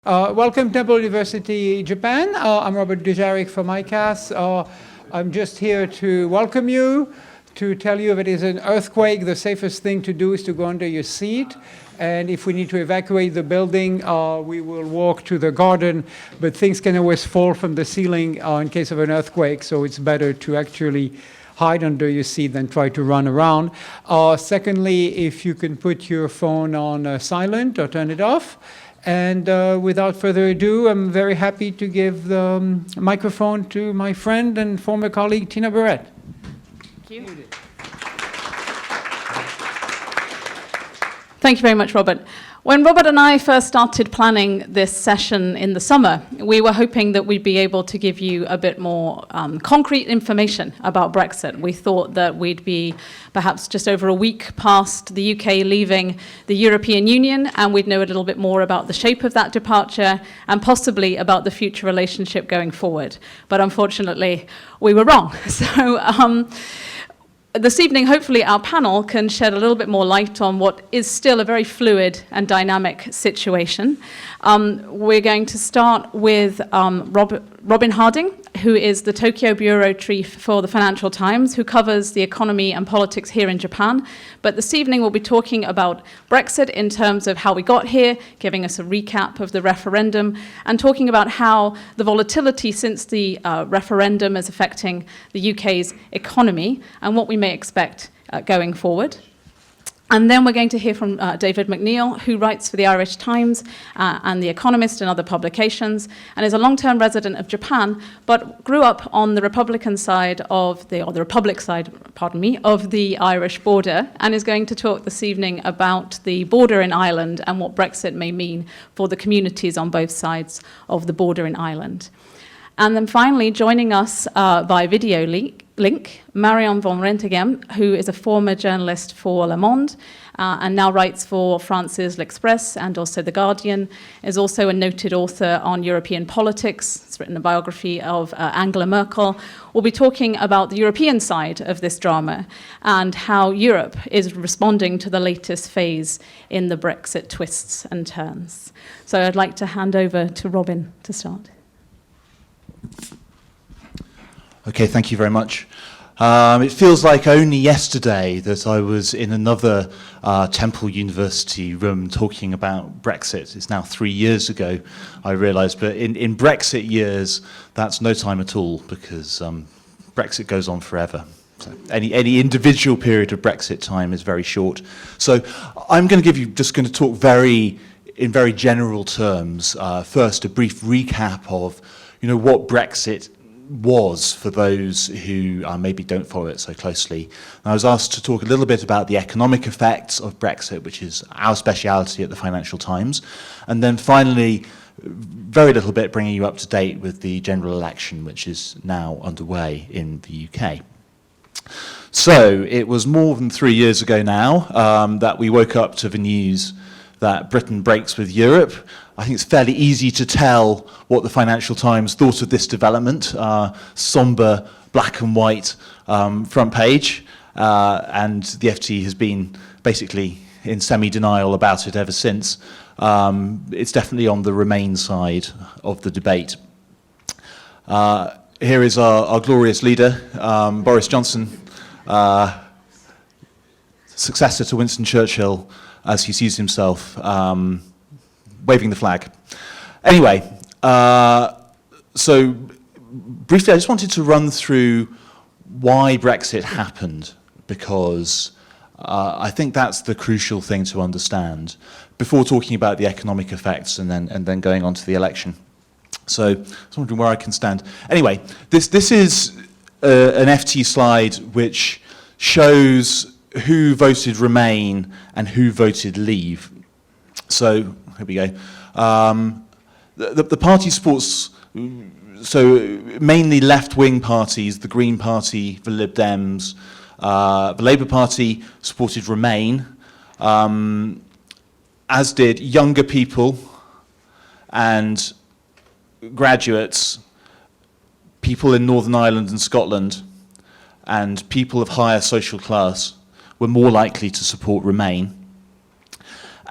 Welcome to Temple University, Japan. I'm Robert Dujarric from ICAS. I'm just here to welcome you, to tell you if it is an earthquake, the safest thing to do is to go under your seat. And if we need to evacuate the building, we will walk to the garden. But things can always fall from the ceiling in case of an earthquake, so it's better to actually hide under your seat than try to run around. Secondly, if you can put your phone on silent or turn it off. And without further ado, I'm very happy to give the microphone to my friend and former colleague, Tina Burrett. Thank you. Thank you very much, Robert. When Robert and I first started planning this session in the summer, we were hoping that we'd be able to give you a bit more concrete information about Brexit. We thought that we'd be perhaps just over a week past the UK leaving the European Union, and we'd know a little bit more about the shape of that departure and possibly about the future relationship going forward. But unfortunately, we were wrong. So this evening, hopefully, our panel can shed a little bit more light on what is still a very fluid and dynamic situation. We're going to start with Robin Harding, who is the Tokyo Bureau Chief for the Financial Times, who covers the economy and politics here in Japan. But this evening, we'll be talking about Brexit in terms of how we got here, giving us a recap of the referendum, and talking about how the volatility since the referendum is affecting the UK's economy and what we may expect going forward. And then we're going to hear from David McNeill, who writes for the Irish Times and the Economist and other publications, and is a long-term resident of Japan, but grew up on the Republican side of the Republic side, pardon me, of the Irish border, and is going to talk this evening about the border in Ireland and what Brexit may mean for the communities on both sides of the border in Ireland. And then finally, joining us by video link, Marion Van Renterghem, who is a former journalist for Le Monde and now writes for France's L'Express and also The Guardian, is also a noted author on European politics. It's written a biography of Angela Merkel. We'll be talking about the European side of this drama and how Europe is responding to the latest phase in the Brexit twists and turns. So I'd like to hand over to Robin to start. Okay, thank you very much. It feels like only yesterday that I was in another Temple University room talking about Brexit. It's now 3 years ago, I realised, but in Brexit years, that's no time at all, because Brexit goes on forever. So any individual period of Brexit time is very short. So I'm going to just going to talk in very general terms. First, a brief recap of what Brexit was for those who maybe don't follow it so closely. I was asked to talk a little bit about the economic effects of Brexit, which is our speciality at the Financial Times, and then finally, very little bit bringing you up to date with the general election, which is now underway in the UK. So it was more than 3 years ago now that we woke up to the news that Britain breaks with Europe. I think it's fairly easy to tell what the Financial Times thought of this development. Somber, black and white front page, and the FT has been basically in semi-denial about it ever since. It's definitely on the Remain side of the debate. Here is our glorious leader, Boris Johnson, successor to Winston Churchill, as he sees himself, waving the flag. Anyway, so briefly, I just wanted to run through why Brexit happened, because I think that's the crucial thing to understand before talking about the economic effects and then going on to the election. So I was wondering where I can stand. Anyway, this is an FT slide which shows who voted Remain and who voted Leave. So here we go. The party supports, so mainly left-wing parties, the Green Party, the Lib Dems, the Labour Party supported Remain, as did younger people and graduates, people in Northern Ireland and Scotland, and people of higher social class were more likely to support Remain.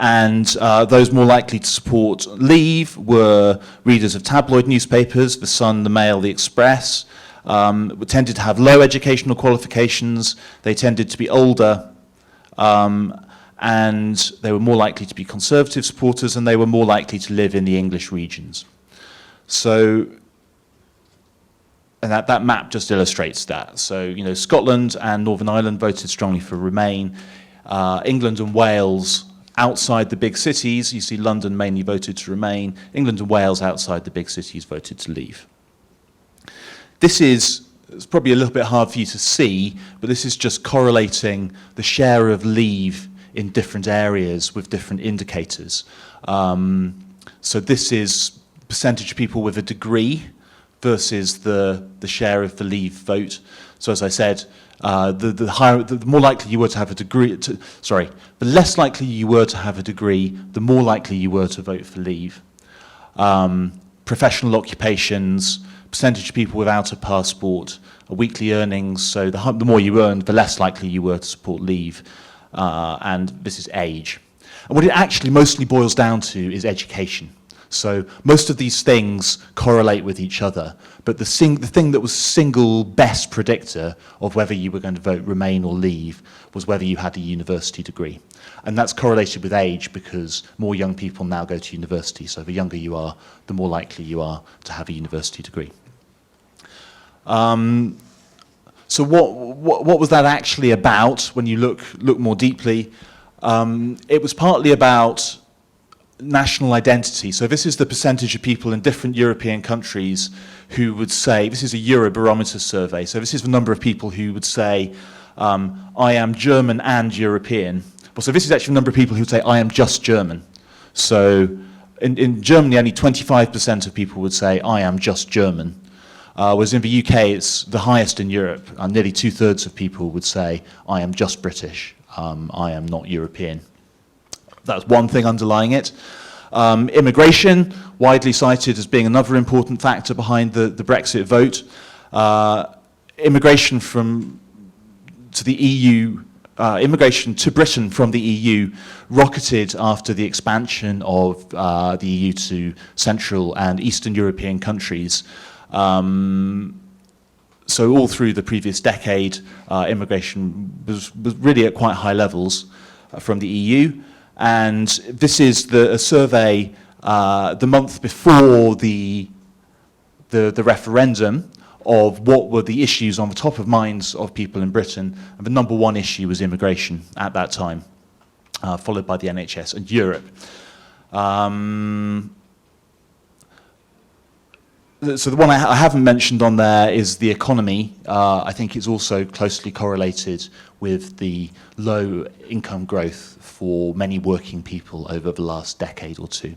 And those more likely to support Leave were readers of tabloid newspapers, The Sun, The Mail, The Express, tended to have low educational qualifications, they tended to be older, and they were more likely to be Conservative supporters, and they were more likely to live in the English regions. So, and that map just illustrates that. So, you know, Scotland and Northern Ireland voted strongly for Remain. England and Wales outside the big cities, you see London mainly voted to Remain. England and Wales outside the big cities voted to Leave. It's probably a little bit hard for you to see, but this is just correlating the share of Leave in different areas with different indicators. So this is percentage of people with a degree versus the share of the Leave vote. So as I said, the more likely you were to have a degree, the less likely you were to have a degree, the more likely you were to vote for Leave. Professional occupations, percentage of people without a passport, weekly earnings, so the more you earned, the less likely you were to support Leave, and this is age. And what it actually mostly boils down to is education. So most of these things correlate with each other, but the thing that was single best predictor of whether you were going to vote Remain or Leave was whether you had a university degree. And that's correlated with age because more young people now go to university, so the younger you are, the more likely you are to have a university degree. So what was that actually about when you look more deeply? It was partly about national identity. So this is the percentage of people in different European countries who would say, this is a Eurobarometer survey, so this is the number of people who would say, I am German and European. Well, so this is actually the number of people who would say, I am just German. So in Germany, only 25% of people would say, I am just German. Whereas in the UK, it's the highest in Europe. Nearly 2/3 of people would say, I am just British, I am not European. That's one thing underlying it. Immigration, widely cited as being another important factor behind the Brexit vote. Immigration to the EU, immigration to Britain from the EU rocketed after the expansion of the EU to Central and Eastern European countries. So all through the previous decade, immigration was really at quite high levels from the EU. And this is a survey the month before the referendum of what were the issues on the top of minds of people in Britain. And the number one issue was immigration at that time, followed by the NHS and Europe. So the one I haven't mentioned on there is the economy. I think it's also closely correlated with the low income growth for many working people over the last decade or two.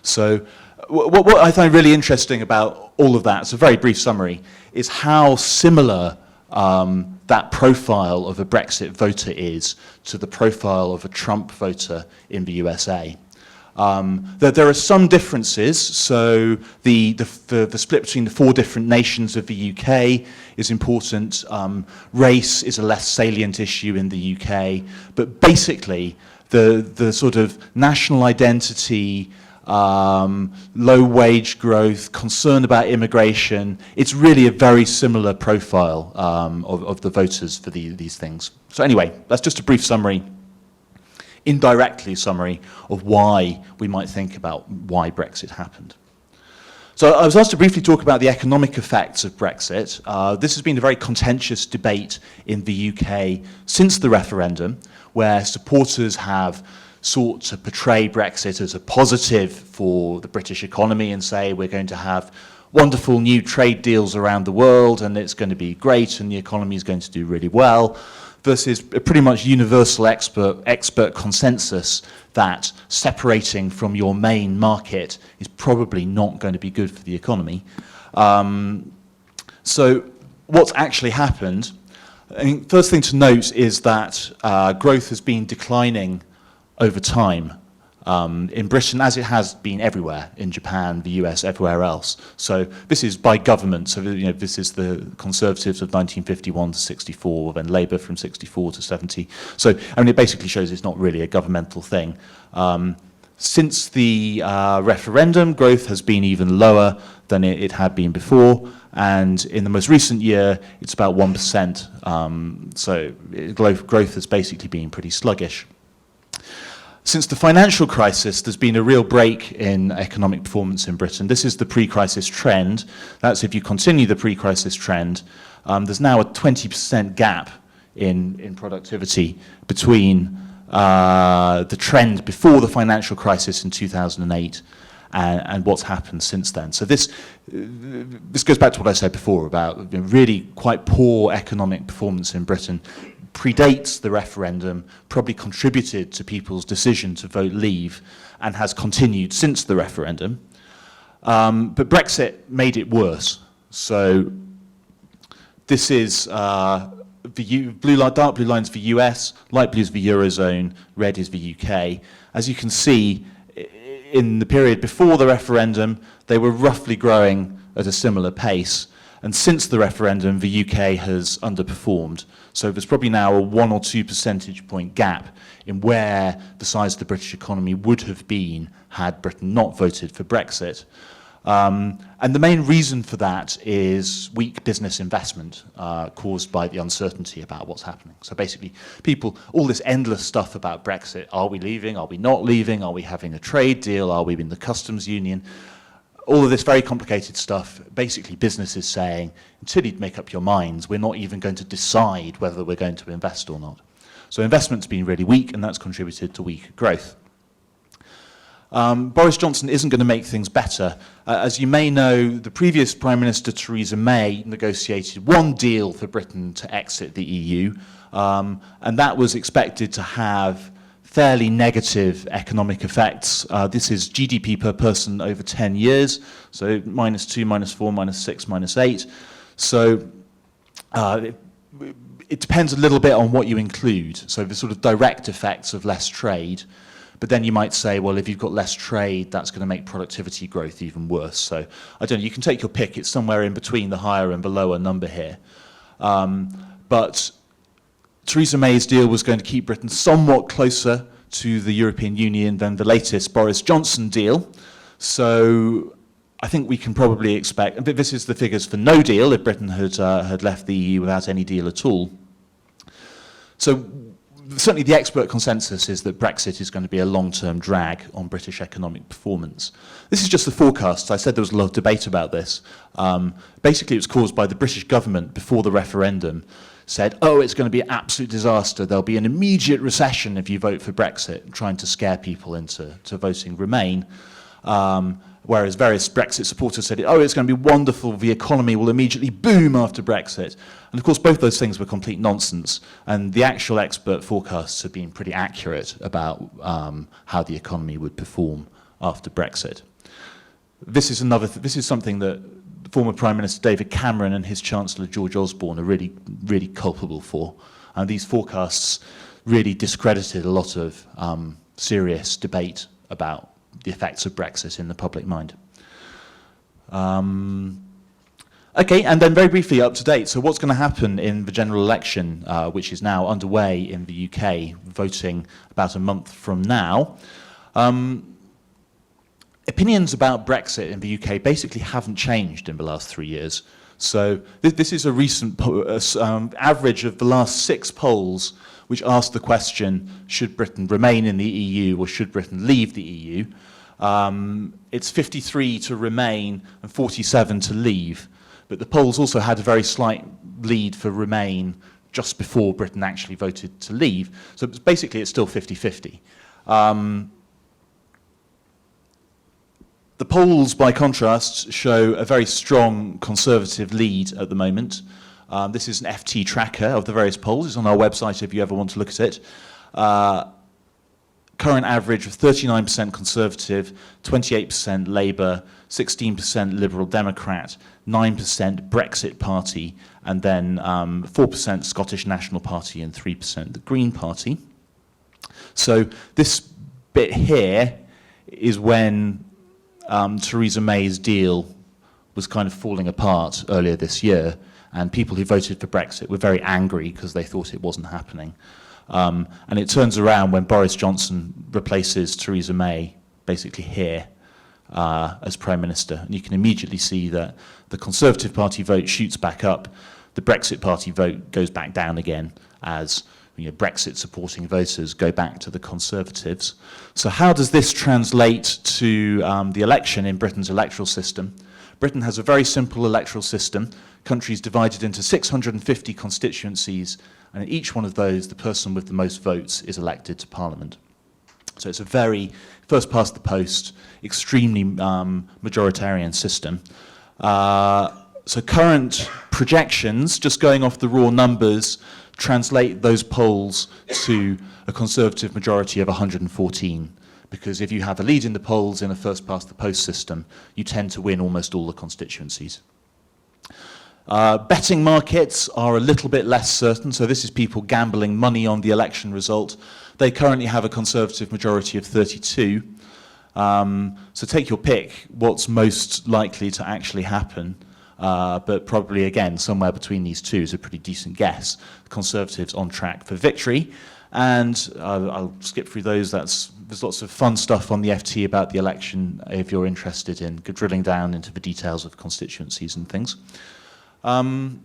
So what I find really interesting about all of that, it's a very brief summary, is how similar that profile of a Brexit voter is to the profile of a Trump voter in the USA. There are some differences, so the split between the four different nations of the UK is important. Race is a less salient issue in the UK, but basically the sort of national identity, low wage growth, concern about immigration, it's really a very similar profile of the voters for these things. So anyway, that's just a brief summary. Indirectly summary of why we might think about why Brexit happened. So I was asked to briefly talk about the economic effects of Brexit. This has been a very contentious debate in the UK since the referendum, where supporters have sought to portray Brexit as a positive for the British economy and say we're going to have wonderful new trade deals around the world and it's going to be great and the economy is going to do really well, versus a pretty much universal expert consensus that separating from your main market is probably not going to be good for the economy. So what's actually happened? I mean, first thing to note is that growth has been declining over time. in Britain, as it has been everywhere, in Japan, the US, everywhere else. So this is by government. So this is the Conservatives of 1951 to 64, then Labour from 64 to 70. So it basically shows it's not really a governmental thing. Since the referendum, growth has been even lower than it had been before, and in the most recent year, it's about 1%. So growth has basically been pretty sluggish. Since the financial crisis, there's been a real break in economic performance in Britain. This is the pre-crisis trend. That's if you continue the pre-crisis trend. There's now a 20% gap in productivity between the trend before the financial crisis in 2008 and what's happened since then. So this goes back to what I said before about really quite poor economic performance in Britain. Predates the referendum, probably contributed to people's decision to vote leave, and has continued since the referendum. But Brexit made it worse. So this is dark blue lines for US, light blue is the Eurozone, red is the UK. As you can see, in the period before the referendum, they were roughly growing at a similar pace. And since the referendum, the UK has underperformed. So there's probably now a 1 or 2 percentage point gap in where the size of the British economy would have been had Britain not voted for Brexit. And the main reason for that is weak business investment caused by the uncertainty about what's happening. So basically, all this endless stuff about Brexit, are we leaving, are we not leaving, are we having a trade deal, are we in the customs union? All of this very complicated stuff, basically businesses saying, until you make up your minds, we're not even going to decide whether we're going to invest or not. So investment's been really weak, and that's contributed to weak growth. Boris Johnson isn't going to make things better. As you may know, the previous Prime Minister, Theresa May, negotiated one deal for Britain to exit the EU, and that was expected to have fairly negative economic effects. This is GDP per person over 10 years, so -2, -4, -6, -8. So it depends a little bit on what you include. So the sort of direct effects of less trade, but then you might say, well, if you've got less trade, that's going to make productivity growth even worse. So I don't know, you can take your pick. It's somewhere in between the higher and the lower number here. But Theresa May's deal was going to keep Britain somewhat closer to the European Union than the latest Boris Johnson deal. So I think we can probably expect, but this is the figures for no deal if Britain had left the EU without any deal at all. So certainly the expert consensus is that Brexit is going to be a long-term drag on British economic performance. This is just the forecast. I said there was a lot of debate about this. Basically, it was caused by the British government before the referendum said, oh, it's going to be an absolute disaster. There'll be an immediate recession if you vote for Brexit, trying to scare people into voting Remain. Whereas various Brexit supporters said, oh, it's going to be wonderful. The economy will immediately boom after Brexit. And of course, both those things were complete nonsense. And the actual expert forecasts have been pretty accurate about how the economy would perform after Brexit. This is something that former Prime Minister David Cameron and his Chancellor George Osborne are really, really culpable for. And these forecasts really discredited a lot of serious debate about the effects of Brexit in the public mind. Okay, and then very briefly up to date. So what's going to happen in the general election, which is now underway in the UK, voting about a month from now? Opinions about Brexit in the UK basically haven't changed in the last 3 years. So this is a recent average of the last 6 polls which asked the question, should Britain remain in the EU or should Britain leave the EU? It's 53 to remain and 47 to leave. But the polls also had a very slight lead for Remain just before Britain actually voted to leave. So basically it's still 50-50. The polls, by contrast, show a very strong Conservative lead at the moment. This is an FT tracker of the various polls. It's on our website if you ever want to look at it. Current average of 39% Conservative, 28% Labour, 16% Liberal Democrat, 9% Brexit Party, and then 4% Scottish National Party and 3% the Green Party. So this bit here is when Theresa May's deal was kind of falling apart earlier this year, and people who voted for Brexit were very angry because they thought it wasn't happening. And it turns around when Boris Johnson replaces Theresa May basically here as Prime Minister. And you can immediately see that the Conservative Party vote shoots back up, the Brexit Party vote goes back down again as Brexit supporting voters go back to the Conservatives. So how does this translate to the election in Britain's electoral system? Britain has a very simple electoral system. Countries divided into 650 constituencies, and in each one of those, the person with the most votes is elected to Parliament. So it's a very first past the post, extremely majoritarian system. So current projections, just going off the raw numbers, translate those polls to a Conservative majority of 114. Because if you have a lead in the polls in a first past the post system, you tend to win almost all the constituencies. Betting markets are a little bit less certain, so this is people gambling money on the election result. They currently have a Conservative majority of 32. So take your pick, what's most likely to actually happen. But probably, again, somewhere between these two is a pretty decent guess. The Conservatives on track for victory. And I'll skip through those. There's lots of fun stuff on the FT about the election if you're interested in drilling down into the details of constituencies and things. And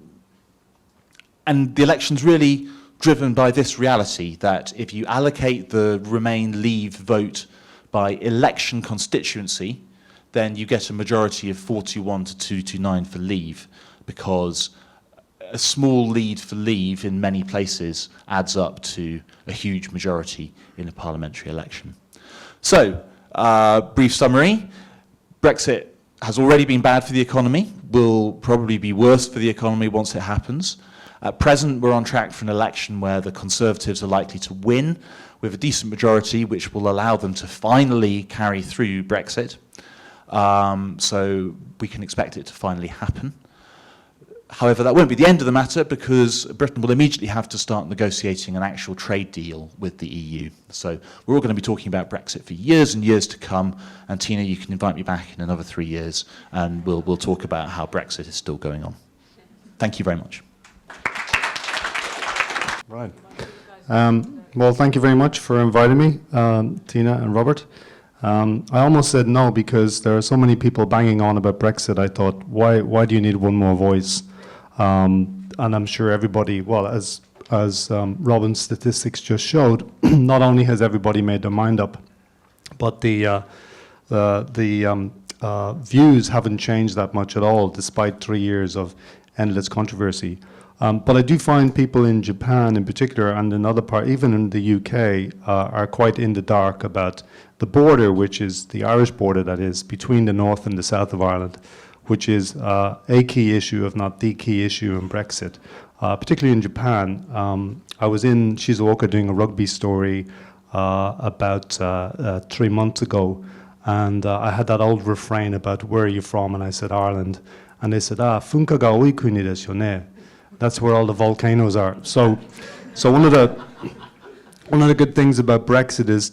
the election's really driven by this reality that if you allocate the Remain Leave vote by election constituency, then you get a majority of 421 to 229 for Leave, because a small lead for Leave in many places adds up to a huge majority in a parliamentary election. So, brief summary. Brexit has already been bad for the economy, will probably be worse for the economy once it happens. At present, we're on track for an election where the Conservatives are likely to win with a decent majority, which will allow them to finally carry through Brexit. So we can expect it to finally happen. However, that won't be the end of the matter, because Britain will immediately have to start negotiating an actual trade deal with the EU. So we're all going to be talking about Brexit for years and years to come. And Tina, you can invite me back in another 3 years, and we'll talk about how Brexit is still going on. Thank you very much. Right. Well, thank you very much for inviting me, Tina and Robert. I almost said no because there are so many people banging on about Brexit. I thought, why do you need one more voice? And I'm sure everybody, well, as Robin's statistics just showed, not only has everybody made their mind up, but the views haven't changed that much at all, despite 3 years of endless controversy. But I do find people in Japan in particular, and in other parts, even in the UK, are quite in the dark about the border, which is the Irish border, that is, between the north and the south of Ireland, which is a key issue, if not the key issue in Brexit. Particularly in Japan. I was in Shizuoka doing a rugby story about 3 months ago, and I had that old refrain about where are you from, and I said Ireland, and they said, funka ga oi kuni desu yo ne. That's where all the volcanoes are. So one of the good things about Brexit is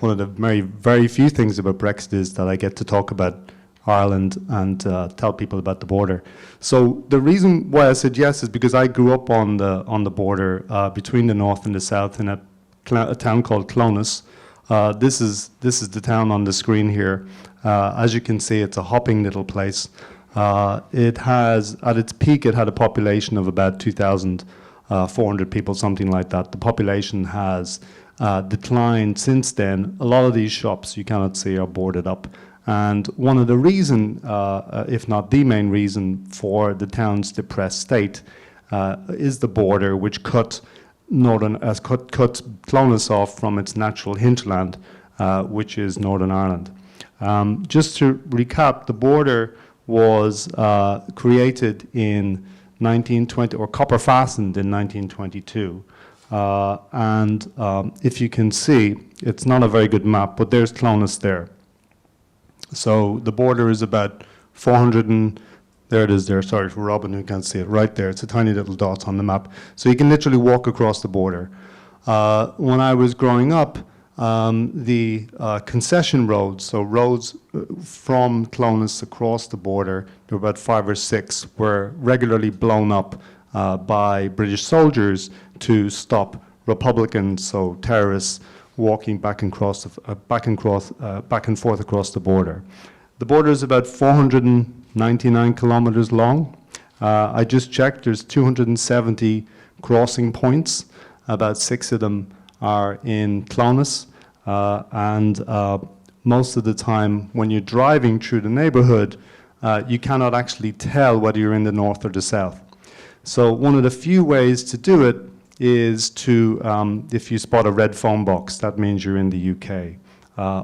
one of the very few things about Brexit is that I get to talk about Ireland and tell people about the border. So the reason why I said yes is because I grew up on the border between the north and the south in a town called Clones. This is the town on the screen here. As you can see, it's a hopping little place. It has, at its peak, it had a population of about 2,400 people, something like that. The population has declined since then. A lot of these shops you cannot see are boarded up. And one of the reason, if not the main reason, for the town's depressed state is the border, which cuts Clones off from its natural hinterland, which is Northern Ireland. Just to recap, the border was created in 1920, or copper fastened in 1922. And if you can see, it's not a very good map, but there's Clones there. So the border is about 400 and, there it is there, sorry for Robin who can't see it, right there. It's a tiny little dot on the map. So you can literally walk across the border. When I was growing up, The concession roads, so roads from Clones across the border, there were about 5 or 6, were regularly blown up by British soldiers to stop Republicans, so terrorists, walking back and forth across the border. The border is about 499 kilometers long. I just checked, there's 270 crossing points. About 6 of them are in Clones, and most of the time when you're driving through the neighborhood, you cannot actually tell whether you're in the north or the south. So one of the few ways to do it is to, if you spot a red phone box, that means you're in the UK.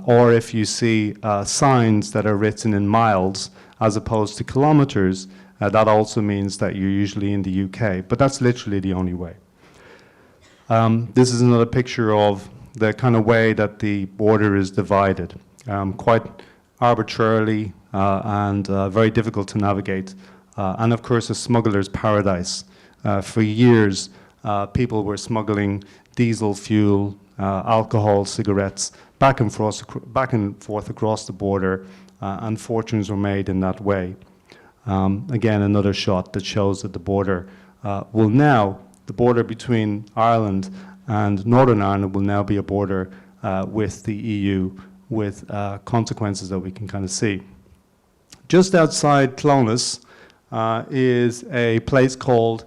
Or if you see signs that are written in miles as opposed to kilometers, that also means that you're usually in the UK. But that's literally the only way. This is another picture of the kind of way that the border is divided, quite arbitrarily and very difficult to navigate. And of course, a smuggler's paradise. For years, people were smuggling diesel fuel, alcohol, cigarettes, back and forth across the border, and fortunes were made in that way. Again, another shot that shows that the border the border between Ireland and Northern Ireland will now be a border with the EU, with consequences that we can kind of see. Just outside Clones is a place called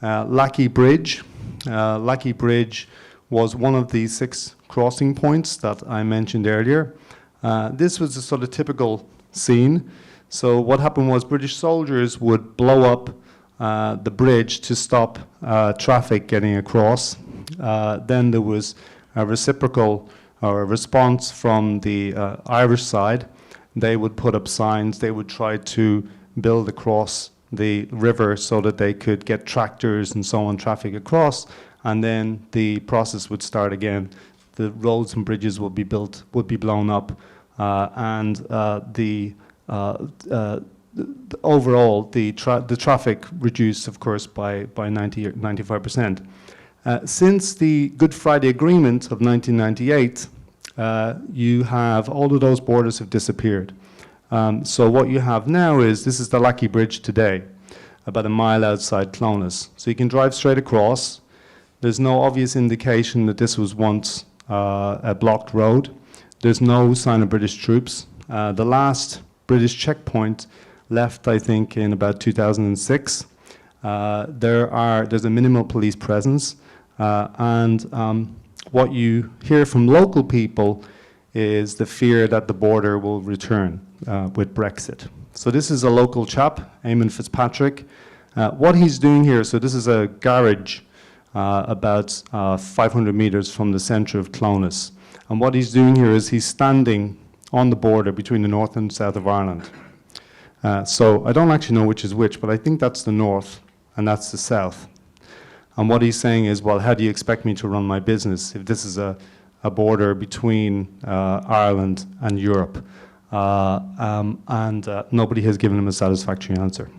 Lackey Bridge. Lackey Bridge was one of the 6 crossing points that I mentioned earlier. This was a sort of typical scene. So what happened was British soldiers would blow up the bridge to stop traffic getting across. Then there was a reciprocal or a response from the Irish side. They would put up signs. They would try to build across the river so that they could get tractors and so on traffic across, and then the process would start again. The roads and bridges would be built, would be blown up, and overall the traffic reduced, of course, by 90 or 95%. Since the Good Friday Agreement of 1998, you have all of those borders have disappeared. So what you have now is, this is the Lackey Bridge today, about a mile outside Clones. So you can drive straight across. There's no obvious indication that this was once a blocked road. There's no sign of British troops. The last British checkpoint left, I think, in about 2006. There's a minimal police presence, and what you hear from local people is the fear that the border will return with Brexit. So this is a local chap, Eamon Fitzpatrick. What he's doing here, so this is a garage about 500 meters from the centre of Clones. And what he's doing here is he's standing on the border between the north and south of Ireland. So I don't actually know which is which, but I think that's the north and that's the south. And what he's saying is, well, how do you expect me to run my business if this is a border between Ireland and Europe? Nobody has given him a satisfactory answer.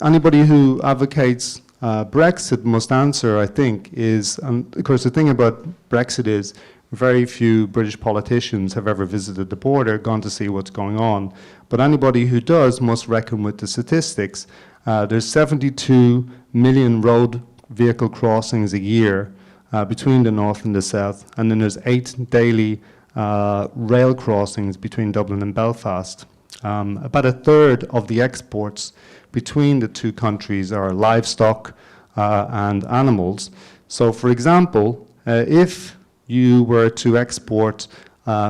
Anybody who advocates Brexit must answer, I think, is, and of course the thing about Brexit is very few British politicians have ever visited the border, gone to see what's going on. But anybody who does must reckon with the statistics. There's 72 million road vehicle crossings a year between the north and the south, and then there's 8 daily rail crossings between Dublin and Belfast. About a third of the exports between the two countries are livestock and animals. So, for example, if you were to export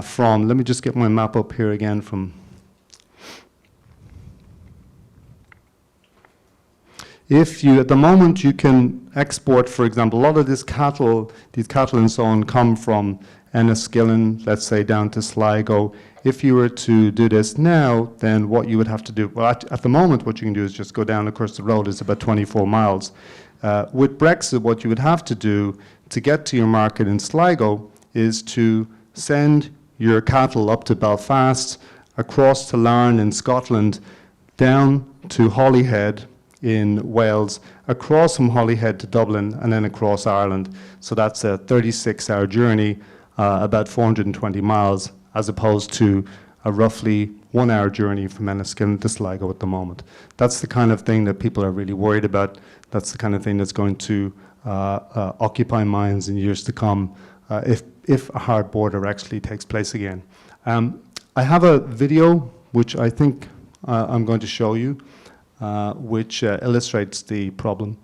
from, let me just get my map up here again from, if you, at the moment you can export, for example, a lot of these cattle and so on come from Enniskillen, let's say down to Sligo. If you were to do this now, then what you would have to do, well, at the moment what you can do is just go down, of course the road is about 24 miles. With Brexit, what you would have to do to get to your market in Sligo is to send your cattle up to Belfast, across to Larne in Scotland, down to Holyhead in Wales, across from Holyhead to Dublin, and then across Ireland. So that's a 36-hour journey, about 420 miles, as opposed to a roughly 1-hour journey from Enniskillen to Sligo at the moment. That's the kind of thing that people are really worried about. That's the kind of thing that's going to occupy minds in years to come if a hard border actually takes place again. I have a video which I think I'm going to show you, which illustrates the problem.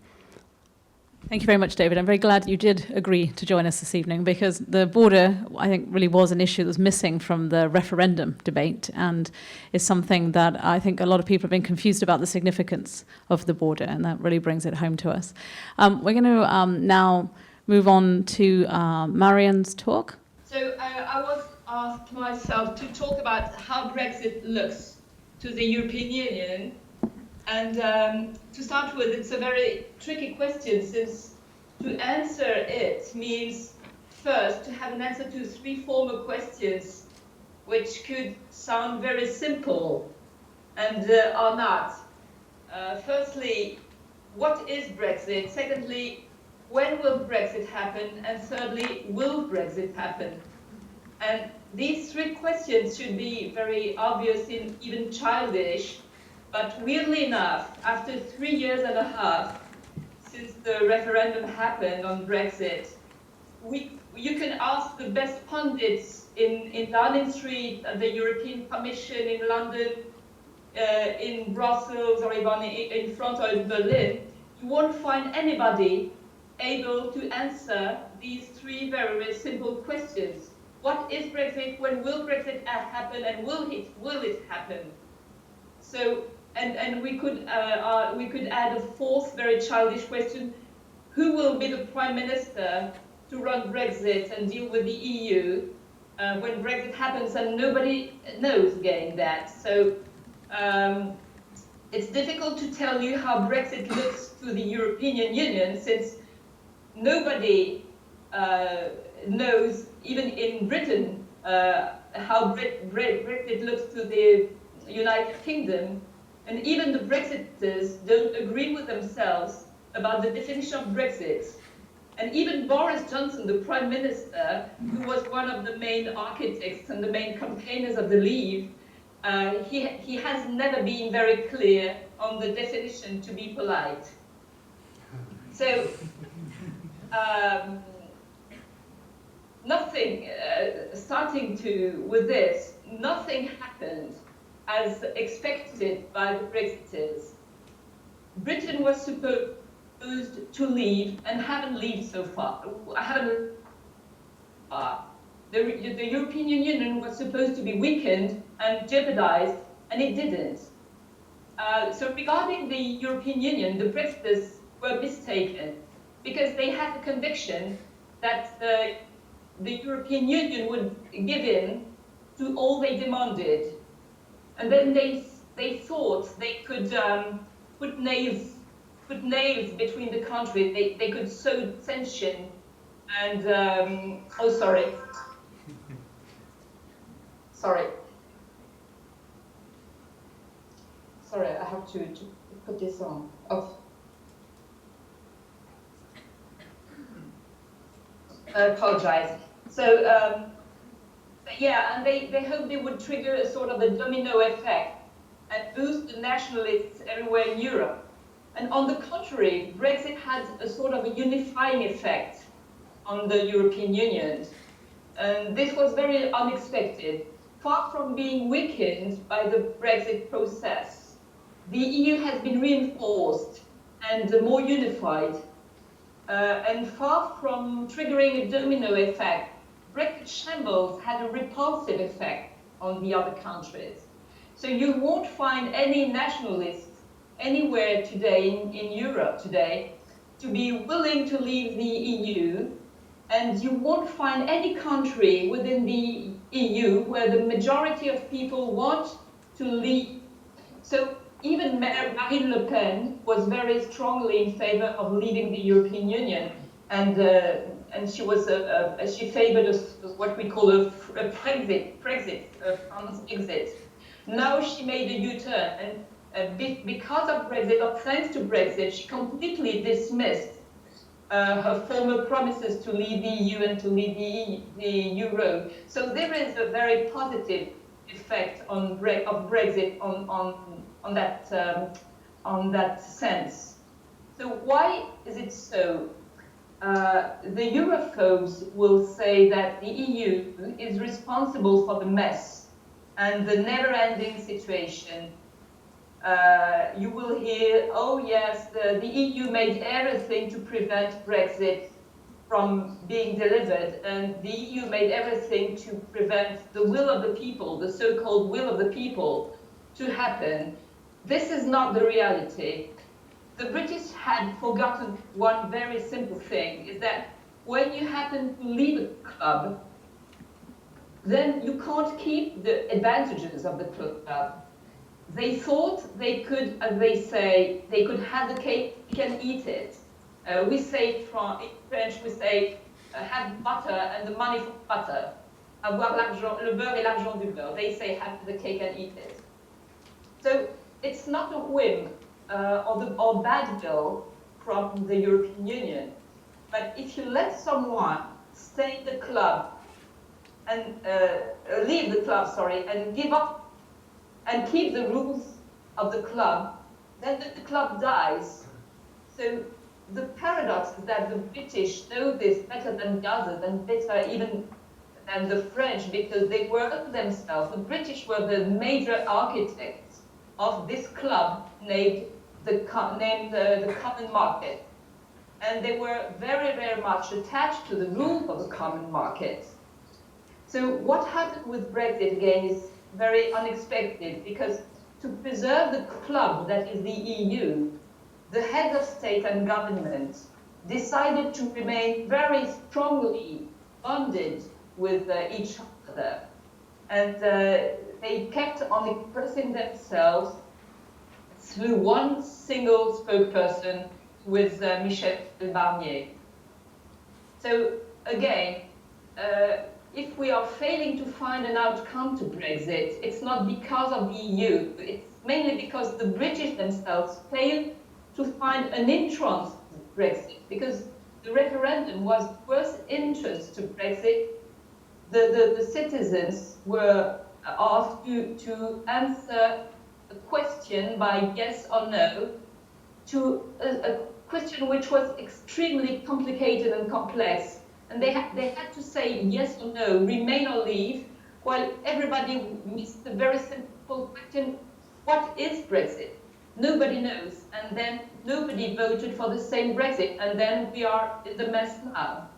Thank you very much, David. I'm very glad you did agree to join us this evening, because the border, I think, really was an issue that was missing from the referendum debate, and is something that I think a lot of people have been confused about the significance of the border, and that really brings it home to us. We're going to now move on to Marion's talk. So I was asked myself to talk about how Brexit looks to the European Union. And to start with, it's a very tricky question, since to answer it means first to have an answer to 3 former questions, which could sound very simple and are not. Firstly, what is Brexit? Secondly, when will Brexit happen? And thirdly, will Brexit happen? And these 3 questions should be very obvious and even childish. But weirdly enough, after 3 years and a half since the referendum happened on Brexit, you can ask the best pundits in Downing Street, at the European Commission in London, in Brussels, or even in front of Berlin, you won't find anybody able to answer these 3 very, very simple questions. What is Brexit? When will Brexit happen? And will it happen? So, and we could add a 4th very childish question: who will be the Prime Minister to run Brexit and deal with the EU when Brexit happens? And nobody knows again that. So it's difficult to tell you how Brexit looks to the European Union, since nobody knows, even in Britain, how Brexit looks to the United Kingdom. And even the Brexiters don't agree with themselves about the definition of Brexit. And even Boris Johnson, the Prime Minister, who was one of the main architects and the main campaigners of the Leave, he has never been very clear on the definition, to be polite. So, with this, nothing happened as expected by the Brexiters. Britain was supposed to leave and haven't left so far. The European Union was supposed to be weakened and jeopardized, and it didn't. So regarding the European Union, the Brexiters were mistaken, because they had the conviction that the European Union would give in to all they demanded. And then they thought they could put nails between the countries. They could sow tension and sorry, I have to put this on. I apologize. So. Yeah, and they hoped it would trigger a sort of a domino effect and boost the nationalists everywhere in Europe. And on the contrary, Brexit had a sort of a unifying effect on the European Union. And this was very unexpected. Far from being weakened by the Brexit process, the EU has been reinforced and more unified. And far from triggering a domino effect, Brexit shambles had a repulsive effect on the other countries. So you won't find any nationalists anywhere today in Europe today to be willing to leave the EU, and you won't find any country within the EU where the majority of people want to leave. So even Marine Le Pen was very strongly in favor of leaving the European Union, and she was she favored what we call a Brexit, France exit. Now she made a U-turn, and because of Brexit, or thanks to Brexit, she completely dismissed her former promises to leave the EU and to leave the Euro. So there is a very positive effect of Brexit on that sense. So why is it so? The Europhobes will say that the EU is responsible for the mess and the never-ending situation. You will hear, oh yes, the EU made everything to prevent Brexit from being delivered, and the EU made everything to prevent the will of the people, the so-called will of the people, to happen. This is not the reality. The British had forgotten one very simple thing, is that when you happen to leave a club, then you can't keep the advantages of the club. They thought they could, as they say, they could have the cake and eat it. We say in French, we say, have butter and the money for butter. Avoir l'argent, le beurre et l'argent du beurre. They say, have the cake and eat it. So it's not a whim or bad will from the European Union. But if you let someone stay in the club and leave the club, and give up and keep the rules of the club, then the club dies. So the paradox is that the British know this better than the others, and better even than the French, because they were themselves. The British were the major architects of this club named the common market. And they were very, very much attached to the rules of the common market. So what happened with Brexit, again, is very unexpected, because to preserve the club that is the EU, the heads of state and government decided to remain very strongly bonded with each other. And they kept on expressing themselves through one single spokesperson, with Michel Barnier. So again, if we are failing to find an outcome to Brexit, it's not because of the EU, it's mainly because the British themselves failed to find an entrance to Brexit, because the referendum was the first entrance to Brexit. The citizens were asked to answer a question by yes or no to a question which was extremely complicated and complex. And they had to say yes or no, remain or leave, while everybody missed the very simple question, what is Brexit? Nobody knows. And then nobody voted for the same Brexit. And then we are in the mess now.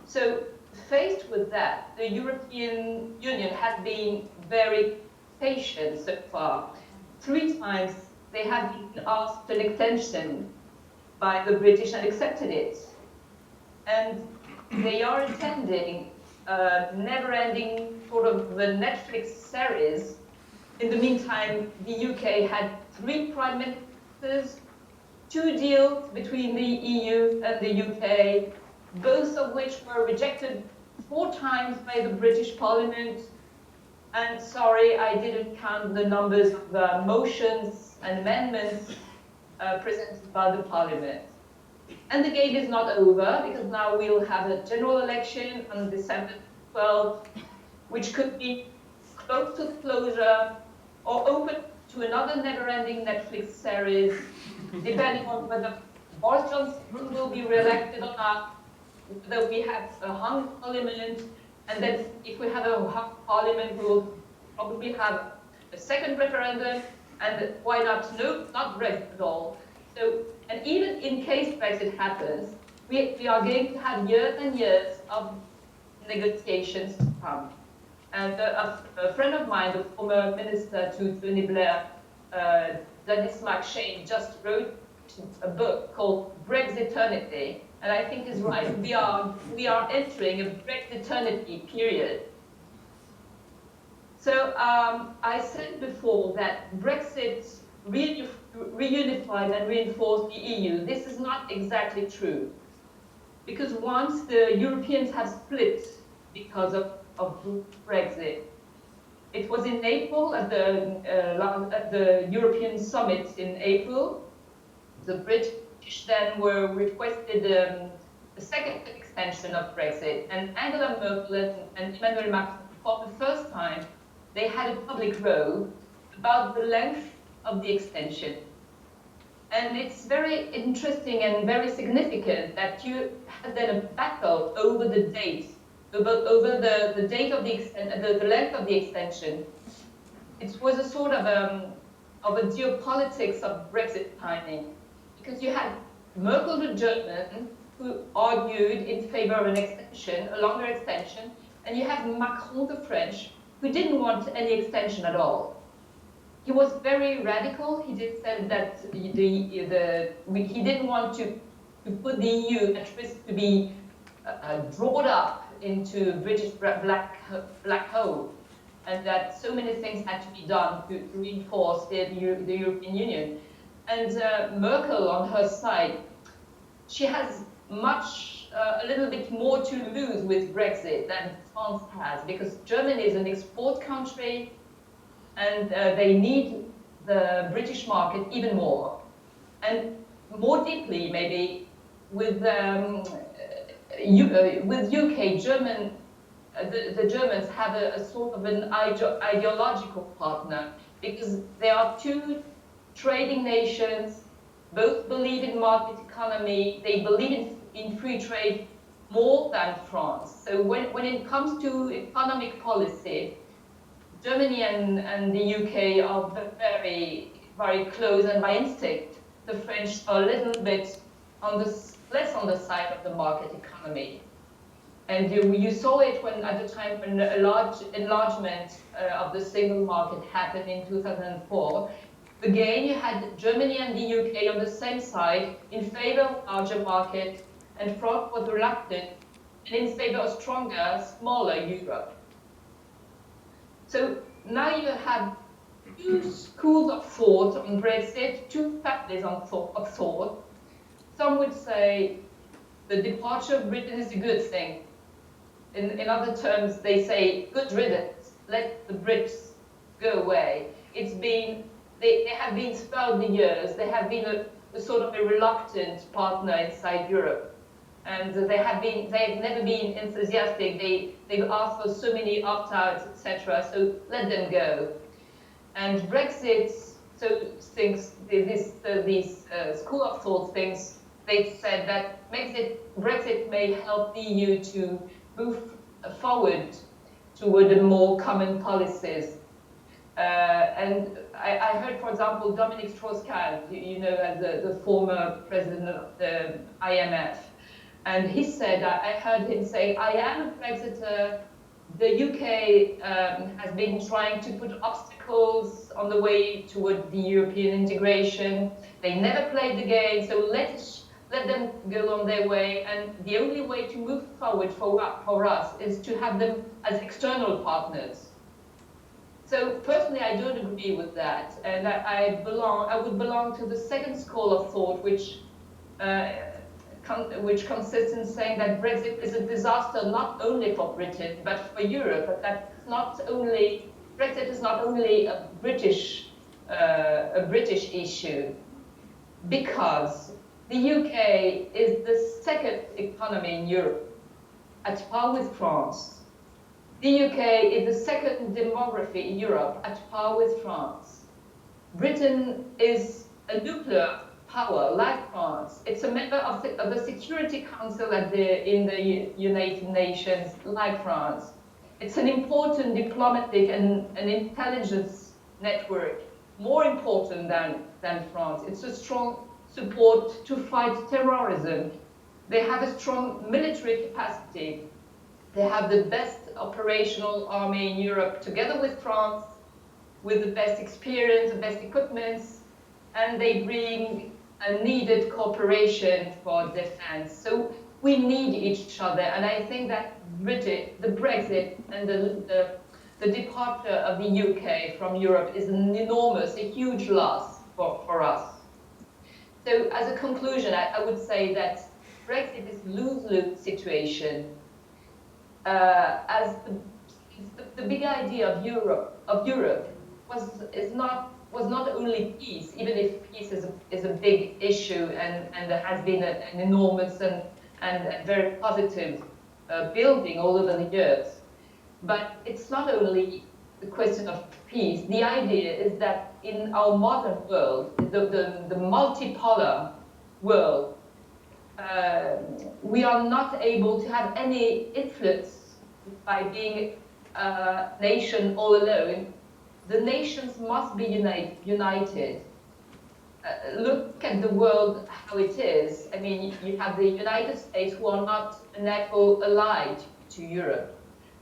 So faced with that, the European Union has been very patient so far. 3 times they have been asked an extension by the British and accepted it. And they are intending a never-ending sort of the Netflix series. In the meantime, the UK had 3 prime ministers, 2 deals between the EU and the UK, both of which were rejected 4 times by the British Parliament. And sorry, I didn't count the numbers of the motions and amendments presented by the Parliament. And the game is not over, because now we'll have a general election on December 12th, which could be close to closure or open to another never-ending Netflix series, depending on whether Boris Johnson will be re-elected or not, whether we have a hung parliament, and then if we have a hung parliament, we will probably have a second referendum, and why not? No, not Brexit at all. So, and even in case Brexit happens, we are going to have years and years of negotiations to come. And a friend of mine, the former minister to Tony Blair, Dennis McShane, just wrote a book called Brexiternity, and I think is right. We are entering a Brexiternity period. So I said before that Brexit reunified and reinforced the EU. This is not exactly true, because once the Europeans have split because of Brexit, It was in April at the European summit in April. The British then were requested a second extension of Brexit, and Angela Merkel and Emmanuel Macron, for the first time, they had a public row about the length of the extension. And it's very interesting and very significant that you had then a battle over the date, over the date of the length of the extension. It was a sort of a geopolitics of Brexit timing, because you had Merkel, the German, who argued in favor of an extension, a longer extension, and you have Macron, the French, who didn't want any extension at all. He was very radical. He did say that he didn't want to put the EU at risk to be drawn up into British black hole, and that so many things had to be done to reinforce the European Union. And Merkel, on her side, she has a little bit more to lose with Brexit than France has, because Germany is an export country, and they need the British market even more. And more deeply, maybe, with UK, the Germans have a sort of an ideological partner, because they are two trading nations, both believe in market economy, they believe in free trade more than France. So when it comes to economic policy, Germany and the UK are very, very close, and by instinct, the French are a little bit less on the side of the market economy. And you saw it at the time when a large enlargement of the single market happened in 2004. Again, you had Germany and the UK on the same side in favor of larger market, and France was reluctant and in favor of stronger, smaller Europe. So now you have two schools of thought on Brexit, two families of thought. Some would say the departure of Britain is a good thing. In other terms, they say good riddance, let the Brits go away. They have been throughout the years, they have been a sort of a reluctant partner inside Europe. And they've never been enthusiastic. They've asked for so many opt-outs, etc. So let them go. And Brexit, so thinks this school of thought thinks, they said that Brexit may help the EU to move forward toward a more common policies. And I heard, for example, Dominic Strauss-Kahn, as the former president of the IMF. And he said, I heard him say, I am a Brexiter. The UK has been trying to put obstacles on the way toward the European integration. They never played the game, so let them go on their way. And the only way to move forward for us is to have them as external partners. So personally, I don't agree with that. And I would belong to the second school of thought, which consists in saying that Brexit is a disaster not only for Britain, but for Europe. But that Brexit is not only a British issue, because the UK is the second economy in Europe, at par with France. The UK is the second demography in Europe, at par with France. Britain is a nuclear power, like France. It's a member of the Security Council in the United Nations, like France. It's an important diplomatic and an intelligence network, more important than France. It's a strong support to fight terrorism. They have a strong military capacity. They have the best operational army in Europe, together with France, with the best experience, the best equipment, and they bring a needed cooperation for defense. So we need each other, and I think that the Brexit and the departure of the UK from Europe is an enormous, a huge loss for us. So as a conclusion, I would say that Brexit is a lose-lose situation. As the big idea of Europe was not only peace, even if peace is a big issue and there has been an enormous and very positive building all over the years. But it's not only the question of peace. The idea is that in our modern world, the multipolar world, we are not able to have any influence by being a nation all alone. The nations must be united. Look at the world how it is. I mean, you have the United States who are not a natural ally to Europe.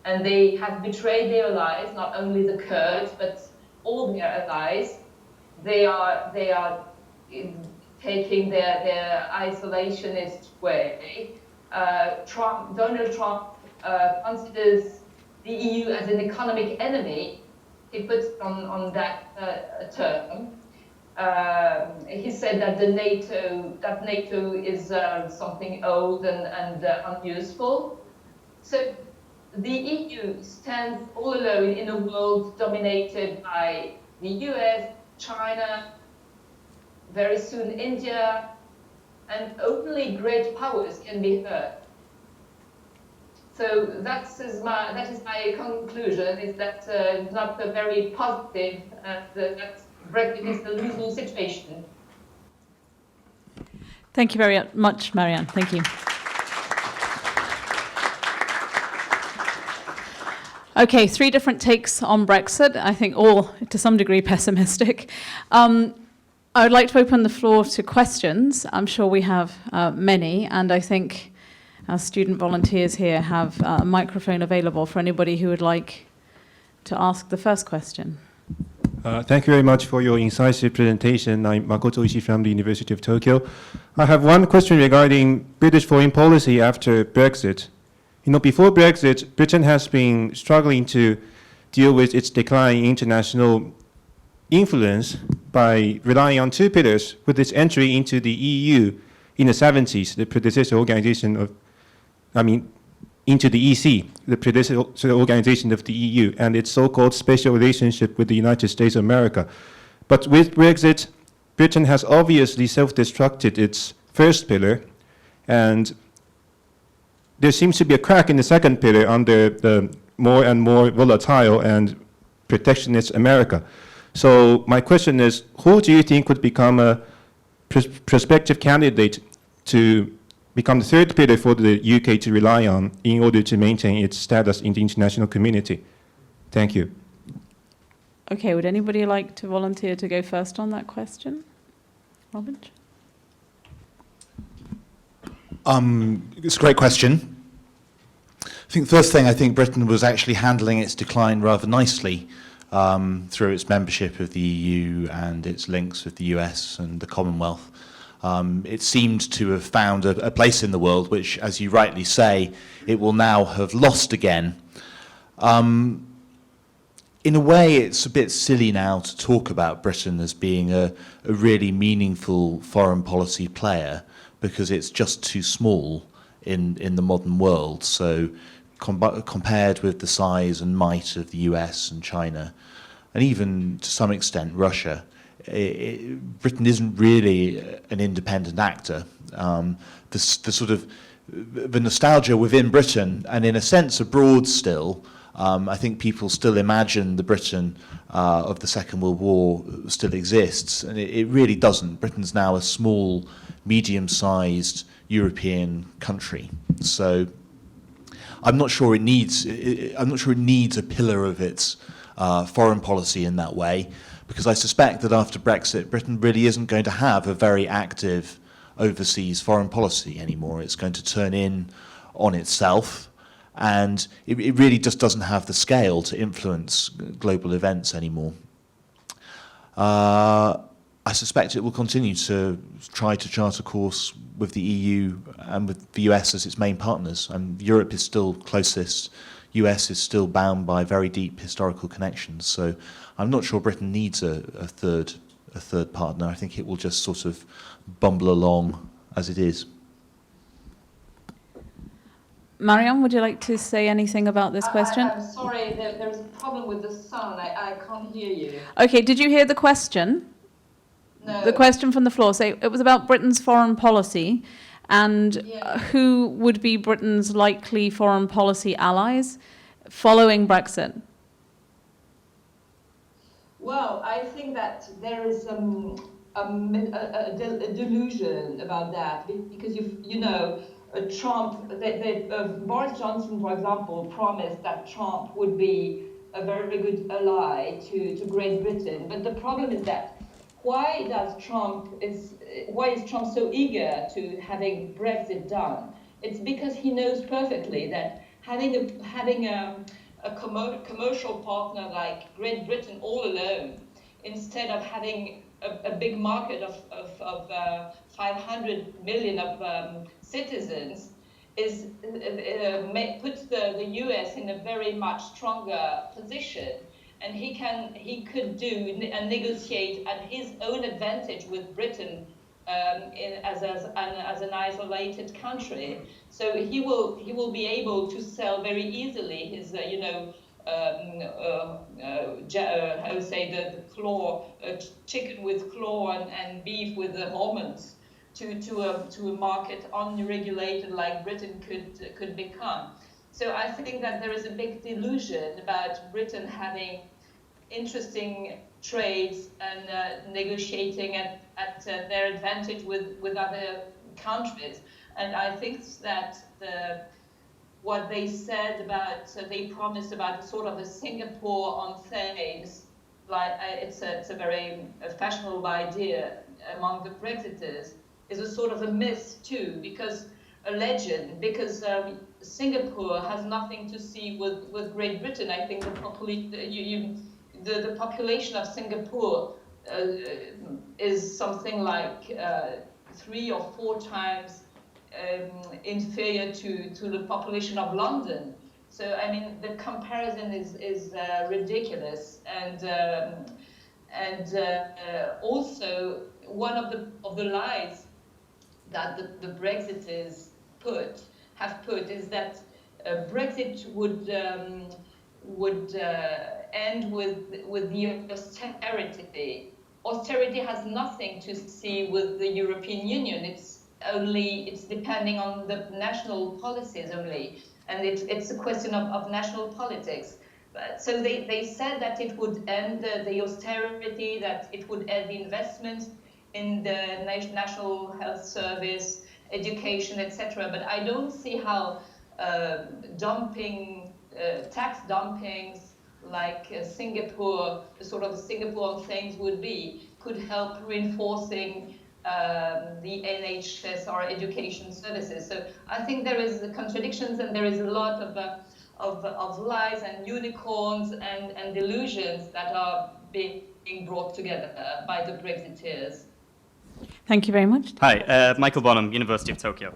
And they have betrayed their allies, not only the Kurds, but all their allies. They are taking their isolationist way. Donald Trump considers the EU as an economic enemy. He puts on that term. He said that NATO is something old and unuseful. So the EU stands all alone in a world dominated by the US, China, very soon India, and only great powers can be heard. So that is my conclusion, is that it's not very positive, and that Brexit is a losing situation. Thank you very much, Marianne. Thank you. Okay, 3 different takes on Brexit, I think all to some degree pessimistic. I would like to open the floor to questions. I'm sure we have many, and I think our student volunteers here have a microphone available for anybody who would like to ask the first question. Thank you very much for your incisive presentation. I'm Makoto Ishii from the University of Tokyo. I have one question regarding British foreign policy after Brexit. You know, before Brexit, Britain has been struggling to deal with its decline in international influence by relying on 2 pillars with its entry into the EU in the 70s, the predecessor organization of, into the EC, the predecessor organization of the EU, and its so-called special relationship with the United States of America. But with Brexit, Britain has obviously self-destructed its first pillar, and there seems to be a crack in the second pillar under the more and more volatile and protectionist America. So my question is, who do you think would become a prospective candidate to become the third pillar for the UK to rely on in order to maintain its status in the international community? Thank you. Okay, would anybody like to volunteer to go first on that question? Robin? It's a great question. I think the first thing, I think Britain was actually handling its decline rather nicely through its membership of the EU and its links with the US and the Commonwealth. It seemed to have found a place in the world which, as you rightly say, it will now have lost again. In a way, it's a bit silly now to talk about Britain as being a really meaningful foreign policy player, because it's just too small in the modern world. So compared with the size and might of the US and China, and even to some extent Russia, Britain isn't really an independent actor. The sort of the nostalgia within Britain, and in a sense abroad still, I think people still imagine the Britain of the Second World War still exists, and it really doesn't. Britain's now a small, medium-sized European country. So I'm not sure it needs a pillar of its foreign policy in that way, because I suspect that after Brexit, Britain really isn't going to have a very active overseas foreign policy anymore. It's going to turn in on itself, and it really just doesn't have the scale to influence global events anymore. I suspect it will continue to try to chart a course with the EU and with the US as its main partners. And Europe is still closest. US is still bound by very deep historical connections. So I'm not sure Britain needs a third partner. I think it will just sort of bumble along as it is. Marion, would you like to say anything about this question? I'm sorry, there's a problem with the sound. I can't hear you. Okay, did you hear the question? No. The question from the floor. So it was about Britain's foreign policy and who would be Britain's likely foreign policy allies following Brexit. Well, I think that there is a delusion about that because you know Trump, Boris Johnson, for example, promised that Trump would be a very good ally to Great Britain. But the problem is that why is Trump so eager to having Brexit done? It's because he knows perfectly that having a commercial partner like Great Britain all alone, instead of having a big market of 500 million of citizens, puts the US in a very much stronger position, and he could do and negotiate at his own advantage with Britain as an isolated country. So he will be able to sell very easily his the claw, chicken with claw and beef with the hormones to a market unregulated like Britain could become. So I think that there is a big delusion about Britain having interesting trades and negotiating at their advantage with other countries. And I think that what they said about, they promised about sort of a Singapore on Thames, like it's a very fashionable idea among the Brexiters, is a sort of a myth too, because a legend, because Singapore has nothing to see with Great Britain. I think the population of Singapore is something like 3 or 4 times inferior to the population of London. So I mean the comparison is ridiculous, and also one of the lies that the Brexiters have put is that Brexit would end with the austerity. Austerity has nothing to see with the European Union. It's depending on the national policies only, and it's a question of national politics. So they said that it would end the austerity, that it would end the investment in the National Health Service, education, etc. But I don't see how tax dumpings like Singapore, the sort of Singapore things could help reinforcing the NHS or education services. So I think there is contradictions, and there is a lot of lies and unicorns and delusions that are being brought together by the Brexiteers. Thank you very much. Hi, Michael Bonham, University of Tokyo.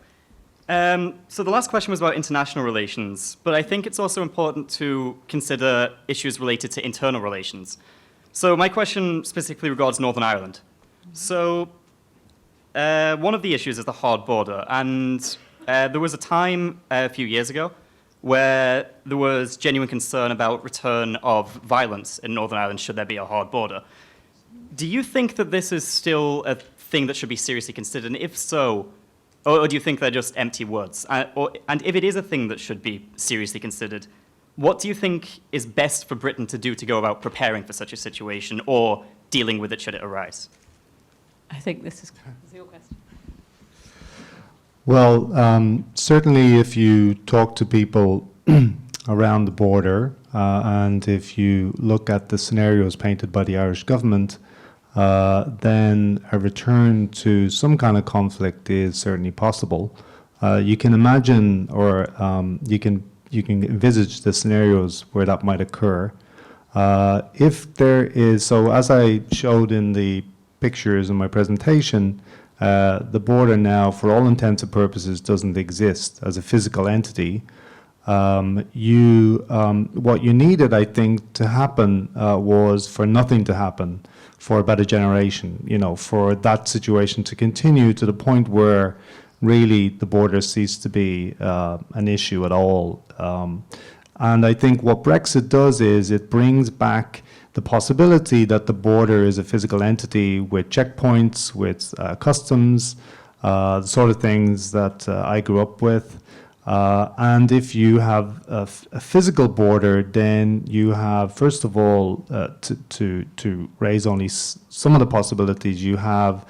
So the last question was about international relations, but I think it's also important to consider issues related to internal relations. So my question specifically regards Northern Ireland. So one of the issues is the hard border, and there was a time a few years ago where there was genuine concern about return of violence in Northern Ireland should there be a hard border. Do you think that this is still a thing that should be seriously considered, and if so, or do you think they're just empty words? And if it is a thing that should be seriously considered, what do you think is best for Britain to do to go about preparing for such a situation or dealing with it should it arise? I think this is your question. Well, certainly if you talk to people around the border and if you look at the scenarios painted by the Irish government, then a return to some kind of conflict is certainly possible. You can imagine, or you can envisage the scenarios where that might occur. If there is, so as I showed in the pictures in my presentation, the border now, for all intents and purposes, doesn't exist as a physical entity. What you needed, I think, to happen was for nothing to happen for about a generation, for that situation to continue to the point where really the border cease to be an issue at all. And I think what Brexit does is it brings back the possibility that the border is a physical entity with checkpoints, with customs, the sort of things that I grew up with. And if you have a physical border, then you have, first of all, to raise only some of the possibilities, you have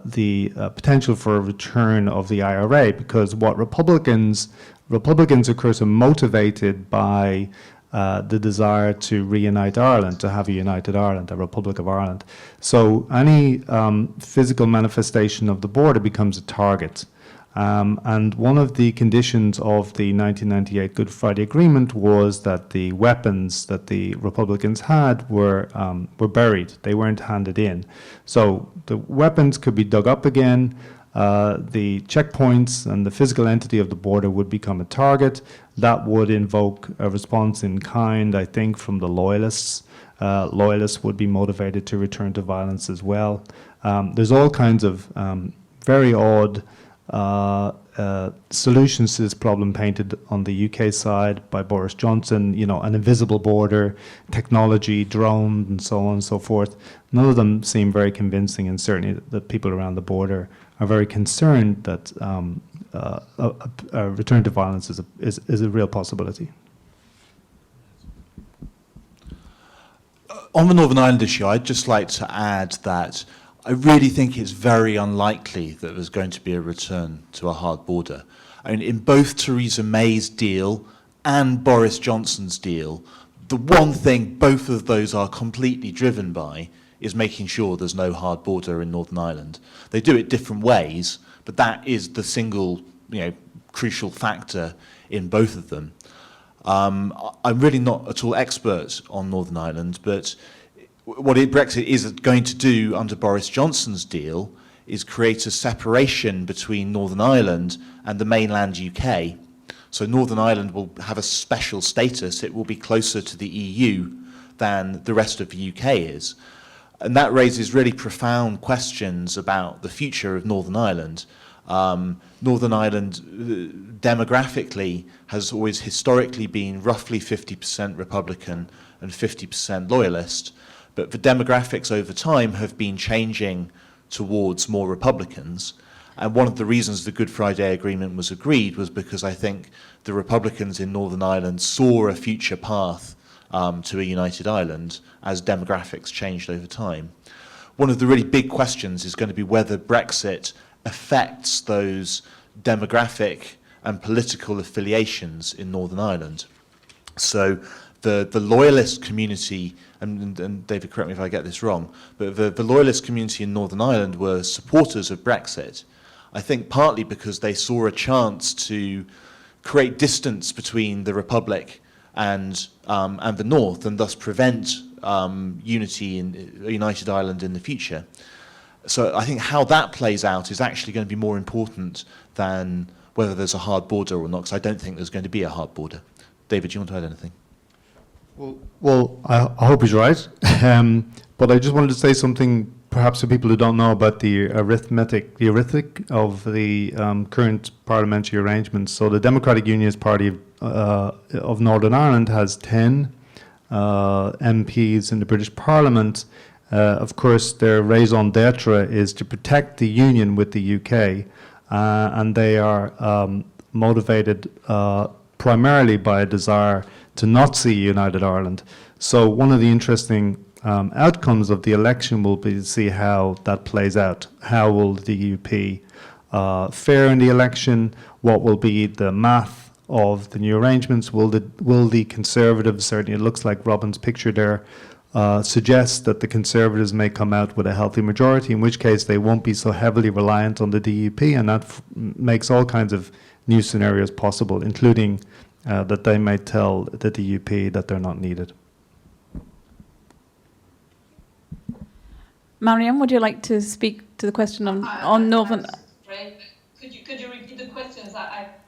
the potential for a return of the IRA, because what Republicans, of course, are motivated by the desire to reunite Ireland, to have a united Ireland, a Republic of Ireland. So any physical manifestation of the border becomes a target. And one of the conditions of the 1998 Good Friday Agreement was that the weapons that the Republicans had were buried. They weren't handed in. So the weapons could be dug up again. The checkpoints and the physical entity of the border would become a target. That would invoke a response in kind, I think, from the loyalists. Loyalists would be motivated to return to violence as well. There's all kinds of very odd solutions to this problem painted on the UK side by Boris Johnson, you know, an invisible border, technology, drones, and so on and so forth. None of them seem very convincing, and certainly the people around the border are very concerned that a return to violence is a real possibility. On the Northern Ireland issue, I'd just like to add that I really think it's very unlikely that there's going to be a return to a hard border. I mean, in both Theresa May's deal and Boris Johnson's deal, the one thing both of those are completely driven by is making sure there's no hard border in Northern Ireland. They do it different ways, but that is the single, crucial factor in both of them. I'm really not at all expert on Northern Ireland, but what Brexit is going to do under Boris Johnson's deal is create a separation between Northern Ireland and the mainland UK. So Northern Ireland will have a special status. It will be closer to the EU than the rest of the UK is. And that raises really profound questions about the future of Northern Ireland. Northern Ireland demographically has always historically been roughly 50% Republican and 50% Loyalist. But the demographics over time have been changing towards more Republicans. And one of the reasons the Good Friday Agreement was agreed was because I think the Republicans in Northern Ireland saw a future path to a united Ireland as demographics changed over time. One of the really big questions is going to be whether Brexit affects those demographic and political affiliations in Northern Ireland. So the Loyalist community, and David, correct me if I get this wrong, but the Loyalist community in Northern Ireland were supporters of Brexit, I think partly because they saw a chance to create distance between the Republic and the North, and thus prevent unity in a united Ireland in the future. So I think how that plays out is actually going to be more important than whether there's a hard border or not, because I don't think there's going to be a hard border. David, do you want to add anything? Well, I hope he's right. But I just wanted to say something, perhaps for people who don't know, about the arithmetic of the current parliamentary arrangements. So the Democratic Unionist Party of Northern Ireland has 10 MPs in the British Parliament. Of course, their raison d'etre is to protect the union with the UK, and they are motivated primarily by a desire to not see united Ireland. So one of the interesting outcomes of the election will be to see how that plays out. How will the UP fare in the election? What will be the math of the new arrangements? Will the Conservatives, certainly it looks like Robin's picture there, suggest that the Conservatives may come out with a healthy majority, in which case they won't be so heavily reliant on the DUP, and that makes all kinds of new scenarios possible, including that they may tell the DUP that they're not needed. Marion, would you like to speak to the question on Northern? Could you repeat the questions?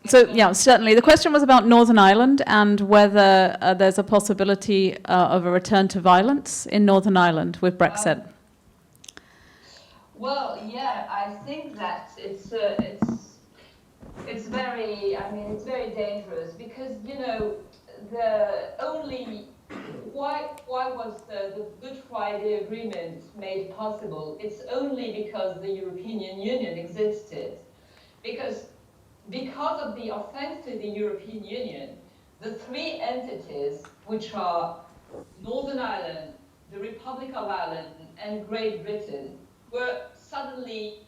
So yeah, certainly. The question was about Northern Ireland and whether there's a possibility of a return to violence in Northern Ireland with Brexit. Well, yeah, I think that it's it's very dangerous because, you know, why was the Good Friday Agreement made possible? It's only because the European Union existed. Because of the offense to the European Union, the three entities, which are Northern Ireland, the Republic of Ireland, and Great Britain, were suddenly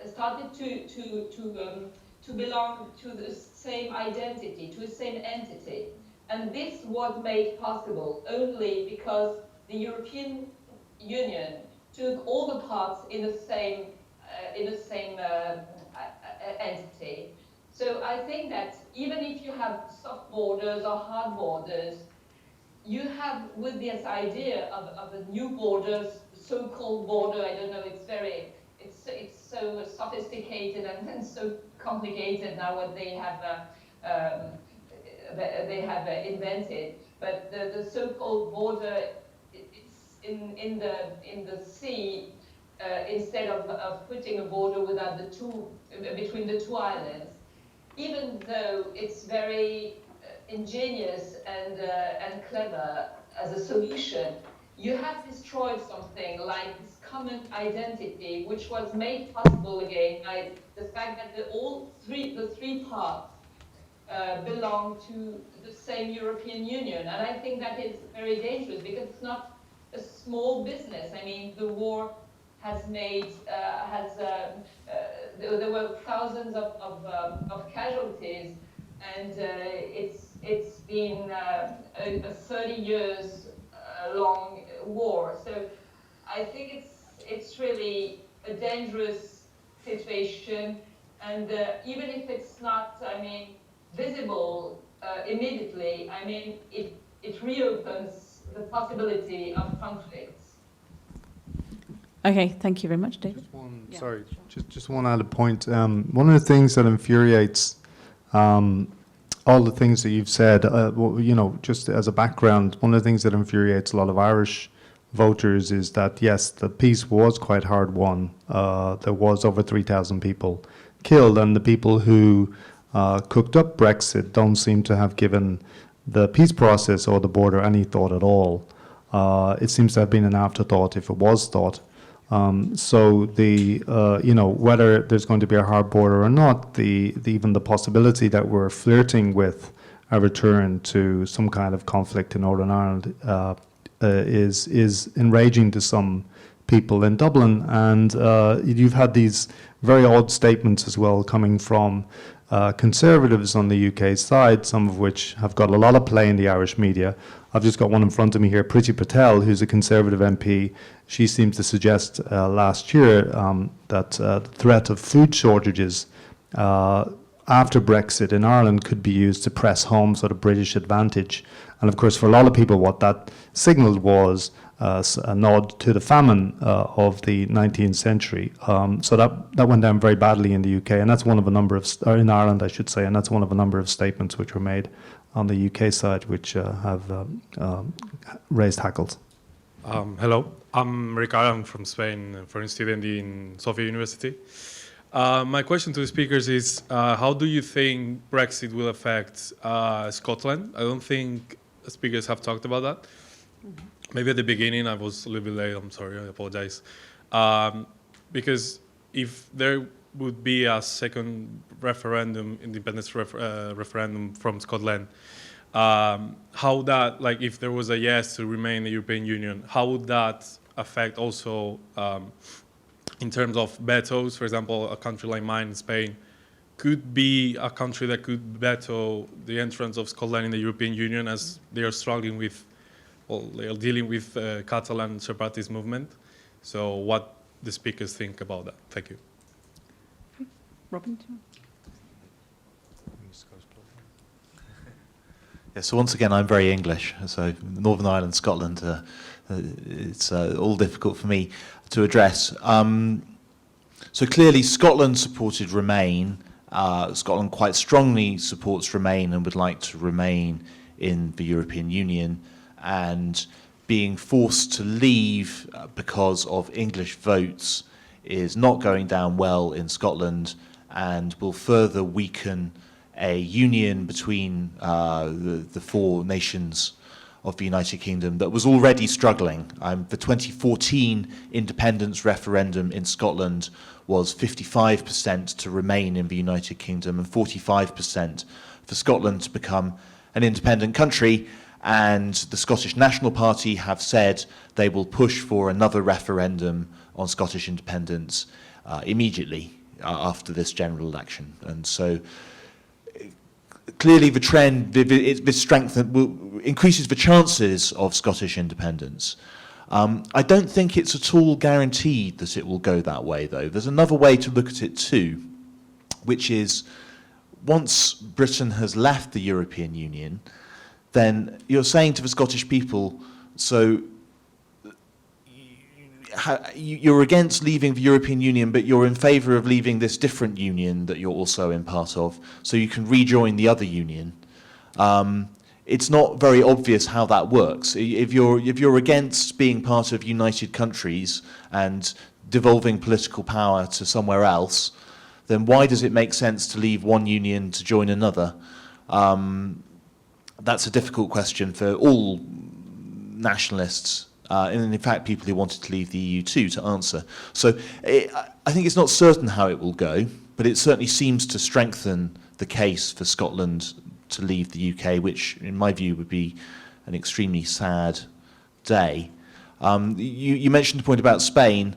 started to belong to the same identity, to the same entity. And this was made possible only because the European Union took all the parts in the same entity. So I think that even if you have soft borders or hard borders, you have with this idea of a new borders, so-called border. I don't know. It's so sophisticated and so complicated now what they have invented. But the so-called border, it's in the sea. Instead of putting a border between the two islands, even though it's very ingenious and clever as a solution, you have destroyed something like this common identity, which was made possible again by the fact that the three parts belong to the same European Union. And I think that is very dangerous because it's not a small business. I mean, the war has made, there were thousands of casualties, and it's been a 30 years long war. So I think it's really a dangerous situation, and even if it's not, visible immediately, it reopens the possibility of conflicts. Okay, thank you very much, David. Just one added point. One of the things that infuriates all the things that you've said, just as a background, one of the things that infuriates a lot of Irish voters is that, yes, the peace was quite hard won. There was over 3,000 people killed, and the people who cooked up Brexit don't seem to have given the peace process or the border any thought at all. It seems to have been an afterthought, if it was thought. So whether there's going to be a hard border or not, even the possibility that we're flirting with a return to some kind of conflict in Northern Ireland is enraging to some people in Dublin. And you've had these very odd statements as well coming from conservatives on the UK side, some of which have got a lot of play in the Irish media. I've just got one in front of me here, Priti Patel, who's a Conservative MP. She seemed to suggest last year that the threat of food shortages after Brexit in Ireland could be used to press home sort of British advantage. And of course, for a lot of people, what that signalled was a nod to the famine of the 19th century. So that went down very badly in the UK, and that's one of a number of, in Ireland, I should say, and that's one of a number of statements which were made on the UK side, which have raised hackles. Hello, I'm Ricardo. I'm from Spain, a foreign student in Sophia University. My question to the speakers is, how do you think Brexit will affect Scotland? I don't think speakers have talked about that. Mm-hmm. Maybe at the beginning I was a little bit late, I'm sorry, I apologize. Because if there would be a second referendum, independence referendum from Scotland, how that, like if there was a yes to remain in the European Union, how would that affect also in terms of vetoes? For example, a country like mine, Spain, could be a country that could veto the entrance of Scotland in the European Union as they are struggling with, well, they are dealing with Catalan separatist movement. So what the speakers think about that? Thank you. Robin? Yeah, so once again, I'm very English. So Northern Ireland, Scotland, it's all difficult for me to address. So clearly Scotland supported Remain. Scotland quite strongly supports Remain and would like to remain in the European Union. And being forced to leave because of English votes is not going down well in Scotland, and will further weaken a union between the four nations of the United Kingdom that was already struggling. The 2014 independence referendum in Scotland was 55% to remain in the United Kingdom and 45% for Scotland to become an independent country, and the Scottish National Party have said they will push for another referendum on Scottish independence immediately after this general election. And so clearly the trend, this increases the chances of Scottish independence. I don't think it's at all guaranteed that it will go that way, though. There's another way to look at it too, which is once Britain has left the European Union, then you're saying to the Scottish people, so you're against leaving the European Union, but you're in favour of leaving this different union that you're also in part of, so you can rejoin the other union. It's not very obvious how that works. If you're against being part of united countries and devolving political power to somewhere else, then why does it make sense to leave one union to join another? That's a difficult question for all nationalists, and in fact people who wanted to leave the EU too, to answer. So I think it's not certain how it will go, but it certainly seems to strengthen the case for Scotland to leave the UK, which in my view would be an extremely sad day. You mentioned the point about Spain.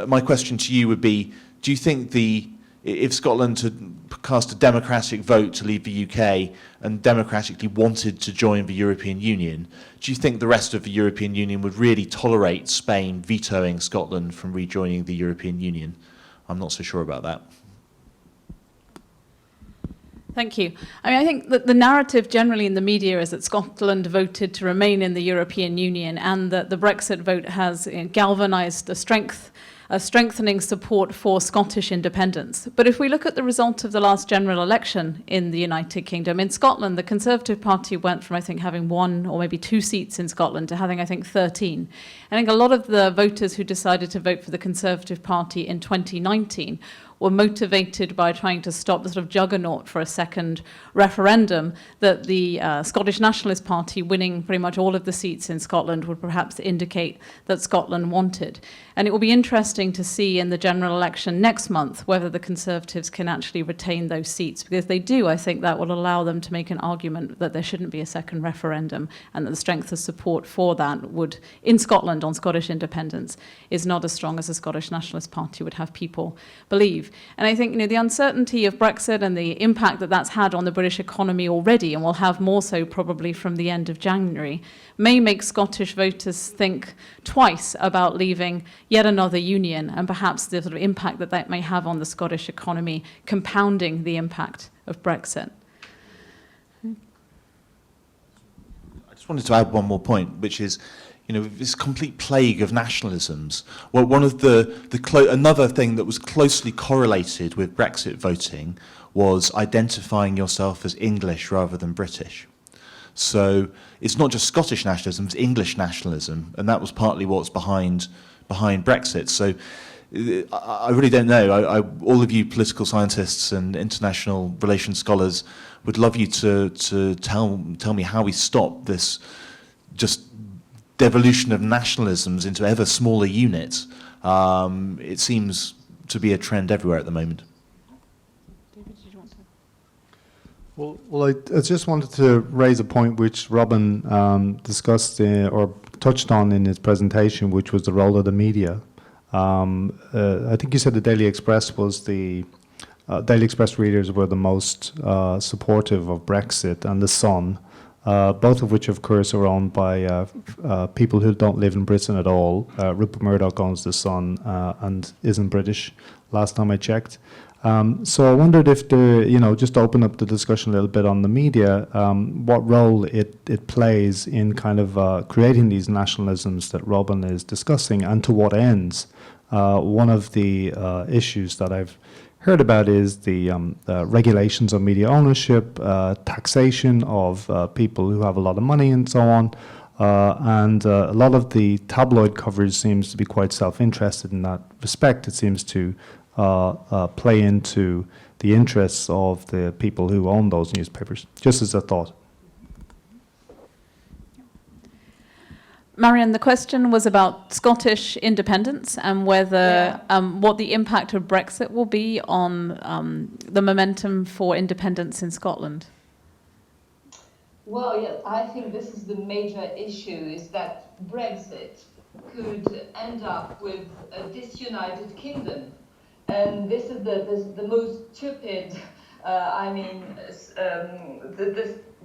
My question to you would be, do you think if Scotland had cast a democratic vote to leave the UK and democratically wanted to join the European Union, do you think the rest of the European Union would really tolerate Spain vetoing Scotland from rejoining the European Union? I'm not so sure about that. Thank you. I mean, I think that the narrative generally in the media is that Scotland voted to remain in the European Union and that the Brexit vote has galvanised a strengthening support for Scottish independence. But if we look at the result of the last general election in the United Kingdom, in Scotland, the Conservative Party went from, I think, having 1 or maybe 2 seats in Scotland to having, I think, 13. I think a lot of the voters who decided to vote for the Conservative Party in 2019 were motivated by trying to stop the sort of juggernaut for a second referendum that the Scottish Nationalist Party winning pretty much all of the seats in Scotland would perhaps indicate that Scotland wanted. And it will be interesting to see in the general election next month whether the Conservatives can actually retain those seats. Because if they do, I think that will allow them to make an argument that there shouldn't be a second referendum and that the strength of support for that would, in Scotland on Scottish independence, is not as strong as the Scottish Nationalist Party would have people believe. And I think the uncertainty of Brexit and the impact that that's had on the British economy already, and will have more so probably from the end of January, may make Scottish voters think twice about leaving yet another union, and perhaps the sort of impact that that may have on the Scottish economy, compounding the impact of Brexit. I just wanted to add one more point, which is, this complete plague of nationalisms. Well, one of another thing that was closely correlated with Brexit voting was identifying yourself as English rather than British. So it's not just Scottish nationalism, it's English nationalism, and that was partly what's behind Brexit. So I really don't know. All of you political scientists and international relations scholars would love you to tell me how we stop this just devolution of nationalisms into ever smaller units. It seems to be a trend everywhere at the moment. David, did you want to? Well, I just wanted to raise a point which Robin discussed or touched on in his presentation, which was the role of the media. I think you said the Daily Express was the Daily Express readers were the most supportive of Brexit, and the Sun. Both of which, of course, are owned by people who don't live in Britain at all. Rupert Murdoch owns The Sun and isn't British, last time I checked. So I wondered if just to open up the discussion a little bit on the media, what role it plays in kind of creating these nationalisms that Robin is discussing, and to what ends. One of the issues that I've heard about is the regulations on media ownership, taxation of people who have a lot of money and so on. And a lot of the tabloid coverage seems to be quite self-interested in that respect. It seems to play into the interests of the people who own those newspapers, just as a thought. Marion, the question was about Scottish independence and whether what the impact of Brexit will be on the momentum for independence in Scotland. Well, yeah, I think this is the major issue, is that Brexit could end up with a disunited kingdom. And this is the most stupid,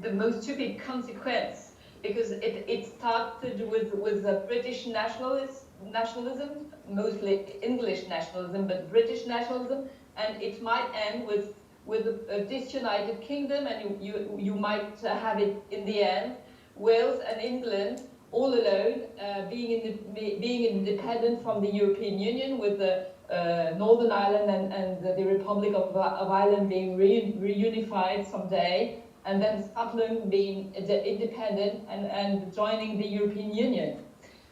the most stupid consequence, because it started with British nationalism, mostly English nationalism, but British nationalism, and it might end with a disunited kingdom, and you might have it in the end, Wales and England all alone, being independent from the European Union, with the Northern Ireland and the Republic of Ireland being reunified someday, and then Scotland being independent and joining the European Union.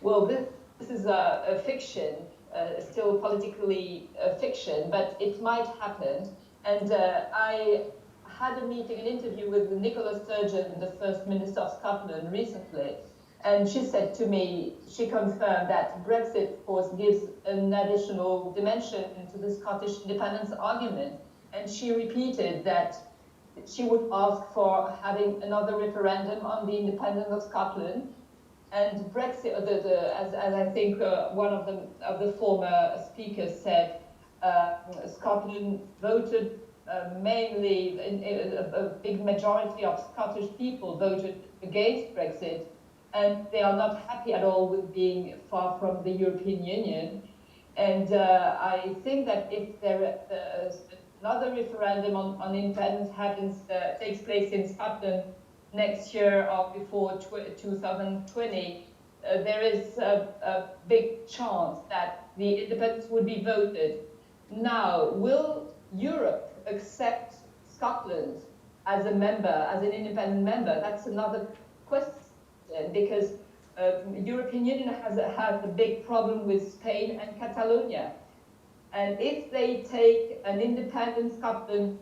Well, this is a fiction, still politically a fiction, but it might happen. And I had an interview with Nicola Sturgeon, the First Minister of Scotland, recently, and she said to me, she confirmed that Brexit, of course, gives an additional dimension to the Scottish independence argument. And she repeated that she would ask for having another referendum on the independence of Scotland. And Brexit, as I think one of the former speakers said, Scotland voted mainly, a big majority of Scottish people voted against Brexit, and they are not happy at all with being far from the European Union. And I think that if there another referendum on independence takes place in Scotland next year or before 2020, there is a big chance that the independence would be voted. Now, will Europe accept Scotland as a member, as an independent member? That's another question, because the European Union has a big problem with Spain and Catalonia. And if they take an independent Scotland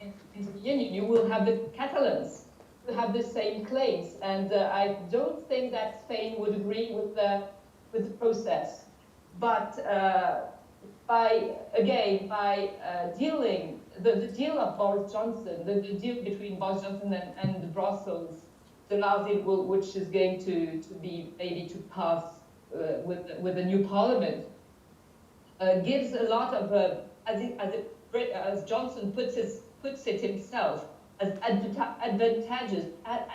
into the Union, you will have the Catalans who have the same claims. And I don't think that Spain would agree with the process. But by dealing, the deal of Boris Johnson, the deal between Boris Johnson and Brussels, the last deal which is going to be maybe to pass with the new parliament, gives a lot of, as Johnson puts it himself, as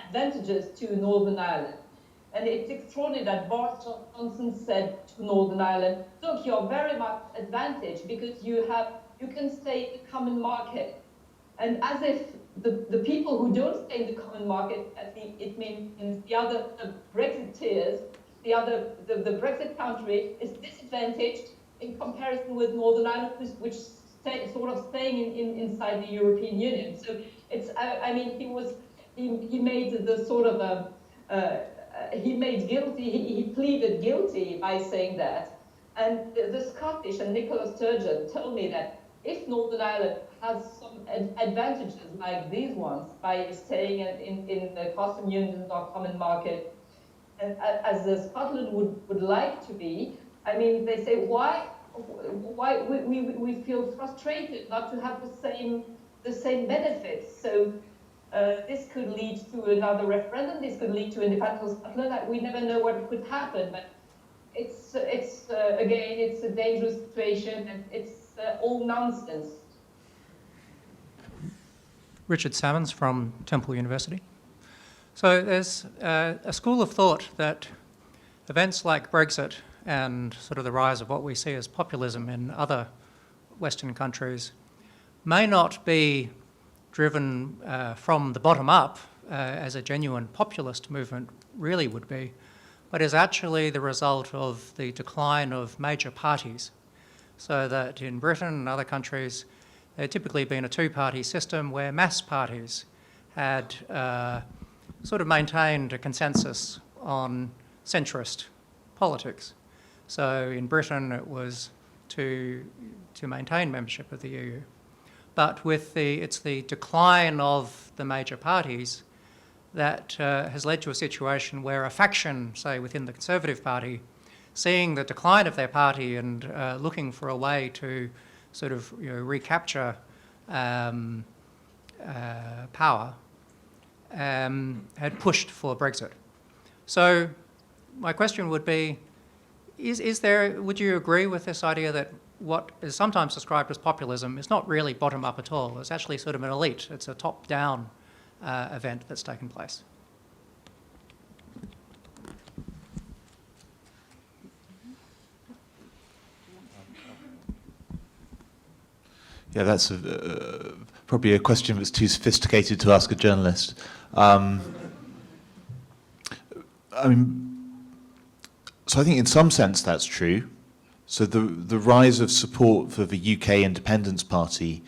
advantages to Northern Ireland. And it's extraordinary that Boris Johnson said to Northern Ireland, look, you're very much advantaged because you can stay in the common market. And as if the people who don't stay in the common market, I think it means the Brexiteers, the Brexit country is disadvantaged in comparison with Northern Ireland, which sort of staying inside the European Union. So it's, he made the sort of he pleaded guilty by saying that. And the Scottish and Nicola Sturgeon told me that if Northern Ireland has some advantages like these ones by staying in the customs unions or common market, as Scotland would like to be, I mean, they say, why we feel frustrated not to have the same benefits. So this could lead to another referendum. This could lead to independence of Scotland. We never know what could happen, but it's again, it's a dangerous situation, and it's all nonsense. Richard Salmons from Temple University. So there's a school of thought that events like Brexit and sort of the rise of what we see as populism in other Western countries may not be driven from the bottom up as a genuine populist movement really would be, but is actually the result of the decline of major parties. So that in Britain and other countries, there had typically been a two-party system where mass parties had sort of maintained a consensus on centrist politics. So in Britain, it was to maintain membership of the EU. But it's the decline of the major parties that has led to a situation where a faction, say within the Conservative Party, seeing the decline of their party and looking for a way to sort of recapture power, had pushed for Brexit. So my question would be, would you agree with this idea that what is sometimes described as populism is not really bottom-up at all? It's actually sort of an elite. It's a top-down event that's taken place. Yeah, that's probably a question that's too sophisticated to ask a journalist. I think in some sense that's true. So the rise of support for the UK Independence Party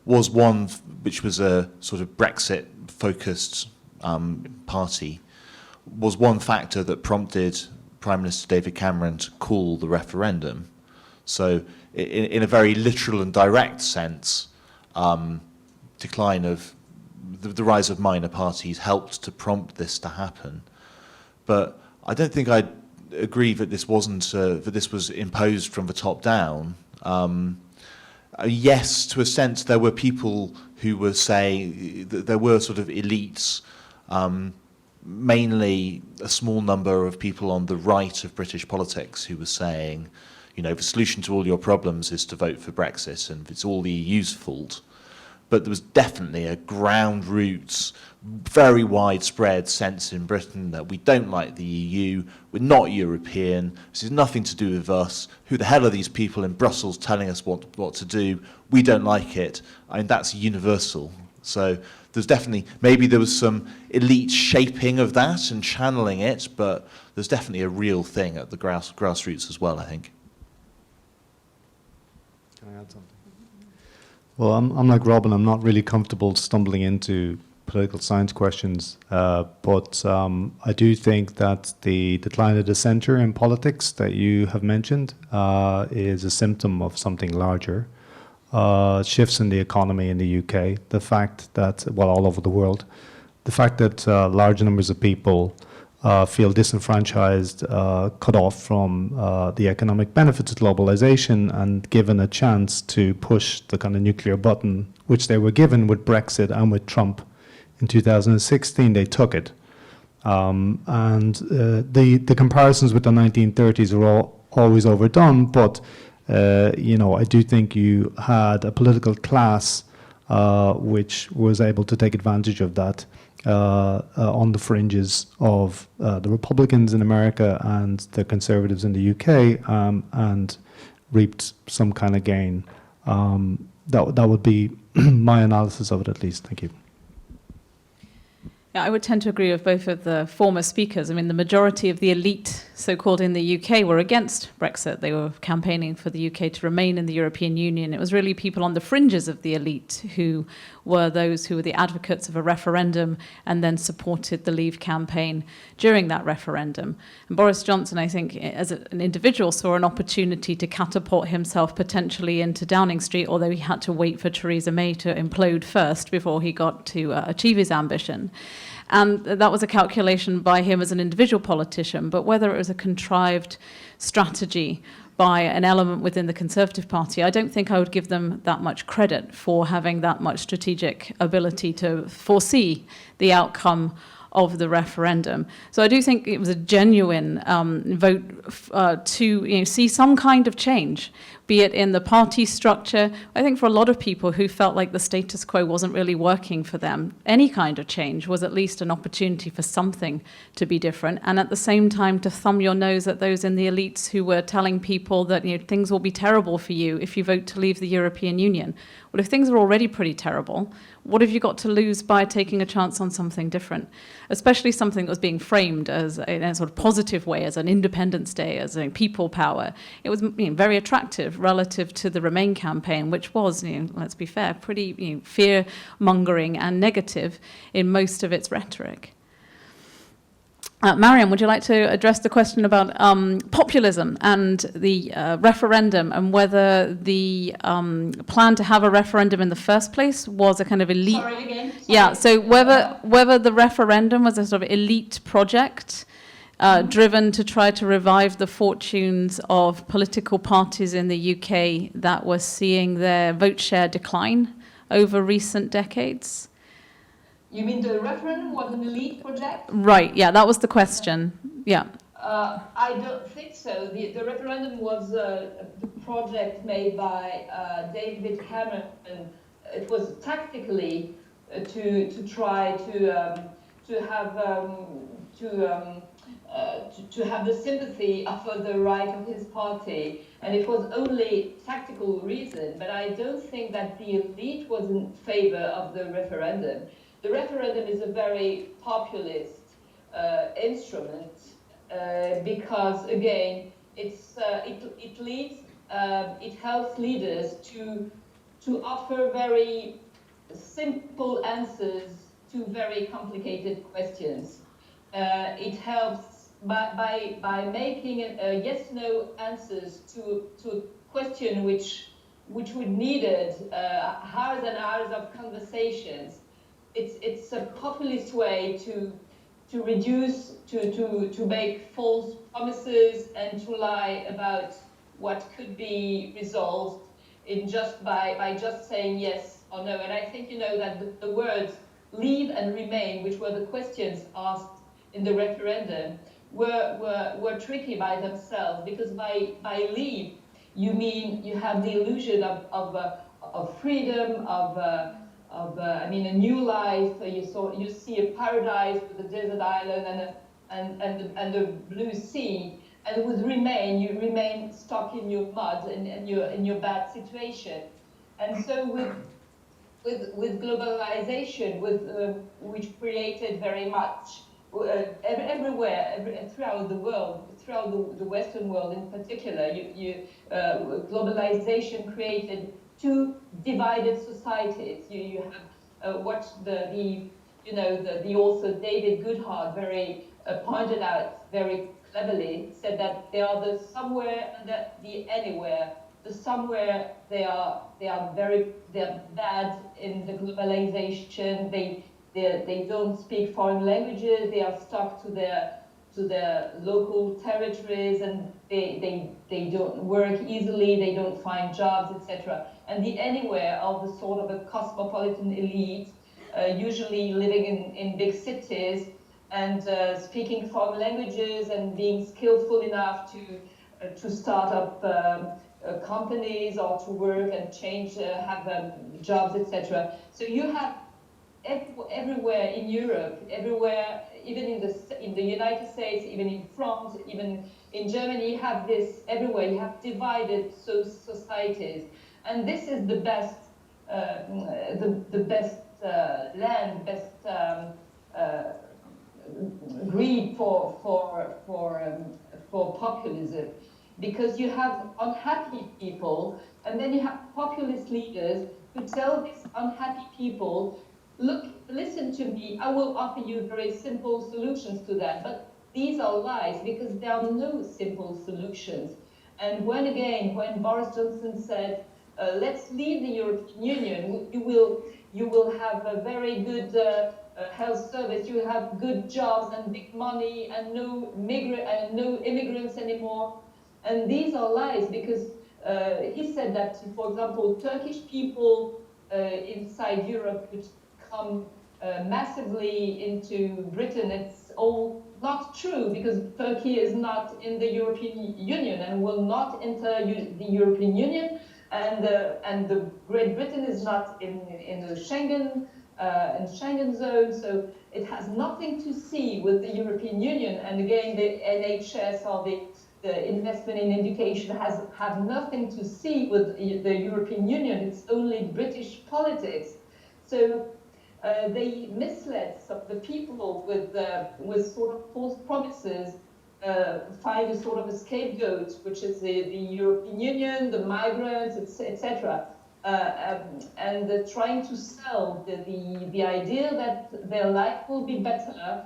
was one which was a sort of Brexit-focused party, was one factor that prompted Prime Minister David Cameron to call the referendum. So in a very literal and direct sense, decline of the rise of minor parties helped to prompt this to happen. But I don't think I'd agree that this wasn't that this was imposed from the top down. Yes, to a sense, there were people who were saying that there were sort of elites, mainly a small number of people on the right of British politics who were saying, the solution to all your problems is to vote for Brexit and it's all the EU's fault. But there was definitely a ground roots, very widespread sense in Britain that we don't like the EU, we're not European, this has nothing to do with us, who the hell are these people in Brussels telling us what to do, we don't like it. That's universal. So there's definitely, maybe there was some elite shaping of that and channeling it, but there's definitely a real thing at the grassroots as well, I think. Can I add something? Well, I'm like Robin, I'm not really comfortable stumbling into political science questions, but I do think that the decline of the centre in politics that you have mentioned is a symptom of something larger. Shifts in the economy in the UK, the fact that, all over the world, the fact that large numbers of people feel disenfranchised, cut off from the economic benefits of globalization and given a chance to push the kind of nuclear button, which they were given with Brexit and with Trump in 2016, they took it. And the comparisons with the 1930s are always overdone, but I do think you had a political class which was able to take advantage of that on the fringes of the Republicans in America and the Conservatives in the UK, and reaped some kind of gain. That would be my analysis of it, at least. Thank you. Yeah, I would tend to agree with both of the former speakers. The majority of the elite, so-called in the UK, were against Brexit. They were campaigning for the UK to remain in the European Union. It was really people on the fringes of the elite who were those who were the advocates of a referendum and then supported the Leave campaign during that referendum. And Boris Johnson, I think, as an individual, saw an opportunity to catapult himself potentially into Downing Street, although he had to wait for Theresa May to implode first before he got to achieve his ambition. And that was a calculation by him as an individual politician, but whether it was a contrived strategy by an element within the Conservative Party, I don't think I would give them that much credit for having that much strategic ability to foresee the outcome of the referendum. So I do think it was a genuine vote to see some kind of change, be it in the party structure. I think for a lot of people who felt like the status quo wasn't really working for them, any kind of change was at least an opportunity for something to be different. And at the same time, to thumb your nose at those in the elites who were telling people that things will be terrible for you if you vote to leave the European Union. Well, if things are already pretty terrible, what have you got to lose by taking a chance on something different? Especially something that was being framed as in a sort of positive way, as an Independence Day, as a people power. It was very attractive relative to the Remain campaign, which was, let's be fair, pretty fear-mongering and negative in most of its rhetoric. Marion, would you like to address the question about populism and the referendum, and whether the plan to have a referendum in the first place was a kind of elite... Sorry again? Sorry. Yeah, so whether the referendum was a sort of elite project driven to try to revive the fortunes of political parties in the UK that were seeing their vote share decline over recent decades. You mean the referendum was an elite project? Right, yeah, that was the question. Yeah. I don't think so. The referendum was the project made by David Cameron. It was tactically to try to have the sympathy of the right of his party, and it was only tactical reason. But I don't think that the elite was in favor of the referendum. The referendum is a very populist instrument because, again, it helps leaders to offer very simple answers to very complicated questions. It helps by making yes/no answers to a question which would needed hours and hours of conversations. It's a populist way to reduce, to make false promises and to lie about what could be resolved in by just saying yes or no. And I think you know that the words leave and remain, which were the questions asked in the referendum, were tricky by themselves, because by leave you mean you have the illusion of freedom, of a new life. You see a paradise with a desert island and a blue sea, and with remain, you remain stuck in your mud and in your bad situation. And so with globalization, which created very much everywhere throughout the world, throughout the Western world in particular, globalization created two divided societies. You have what the author David Goodhart very pointed out very cleverly, said that they are the somewhere and the anywhere. The somewhere they're bad in the globalization. They don't speak foreign languages. They are stuck to their local territories, and they don't work easily. They don't find jobs, etc. And the anywhere are the sort of a cosmopolitan elite, usually living in big cities and speaking foreign languages and being skillful enough to start up companies or to work and have jobs, etc. So you have everywhere in Europe, everywhere, even in the United States, even in France, even in Germany, you have this everywhere. You have divided societies, and this is the best, the best land, best greed for populism, because you have unhappy people, and then you have populist leaders who tell these unhappy people, look, listen to me, I will offer you very simple solutions to that. But these are lies, because there are no simple solutions. And when Boris Johnson said, let's leave the European Union, you will have a very good health service, you will have good jobs and big money and no immigrants anymore. And these are lies, because he said that, for example, Turkish people inside Europe would come massively into Britain. It's all not true, because Turkey is not in the European Union and will not enter the European Union, and the Great Britain is not in the Schengen zone, so it has nothing to see with the European Union. And again, the NHS or the investment in education have nothing to see with the European Union. It's only British politics. So they misled some of the people with sort of false promises, find a sort of a scapegoat, which is the European Union, the migrants, etc. And trying to sell the idea that their life will be better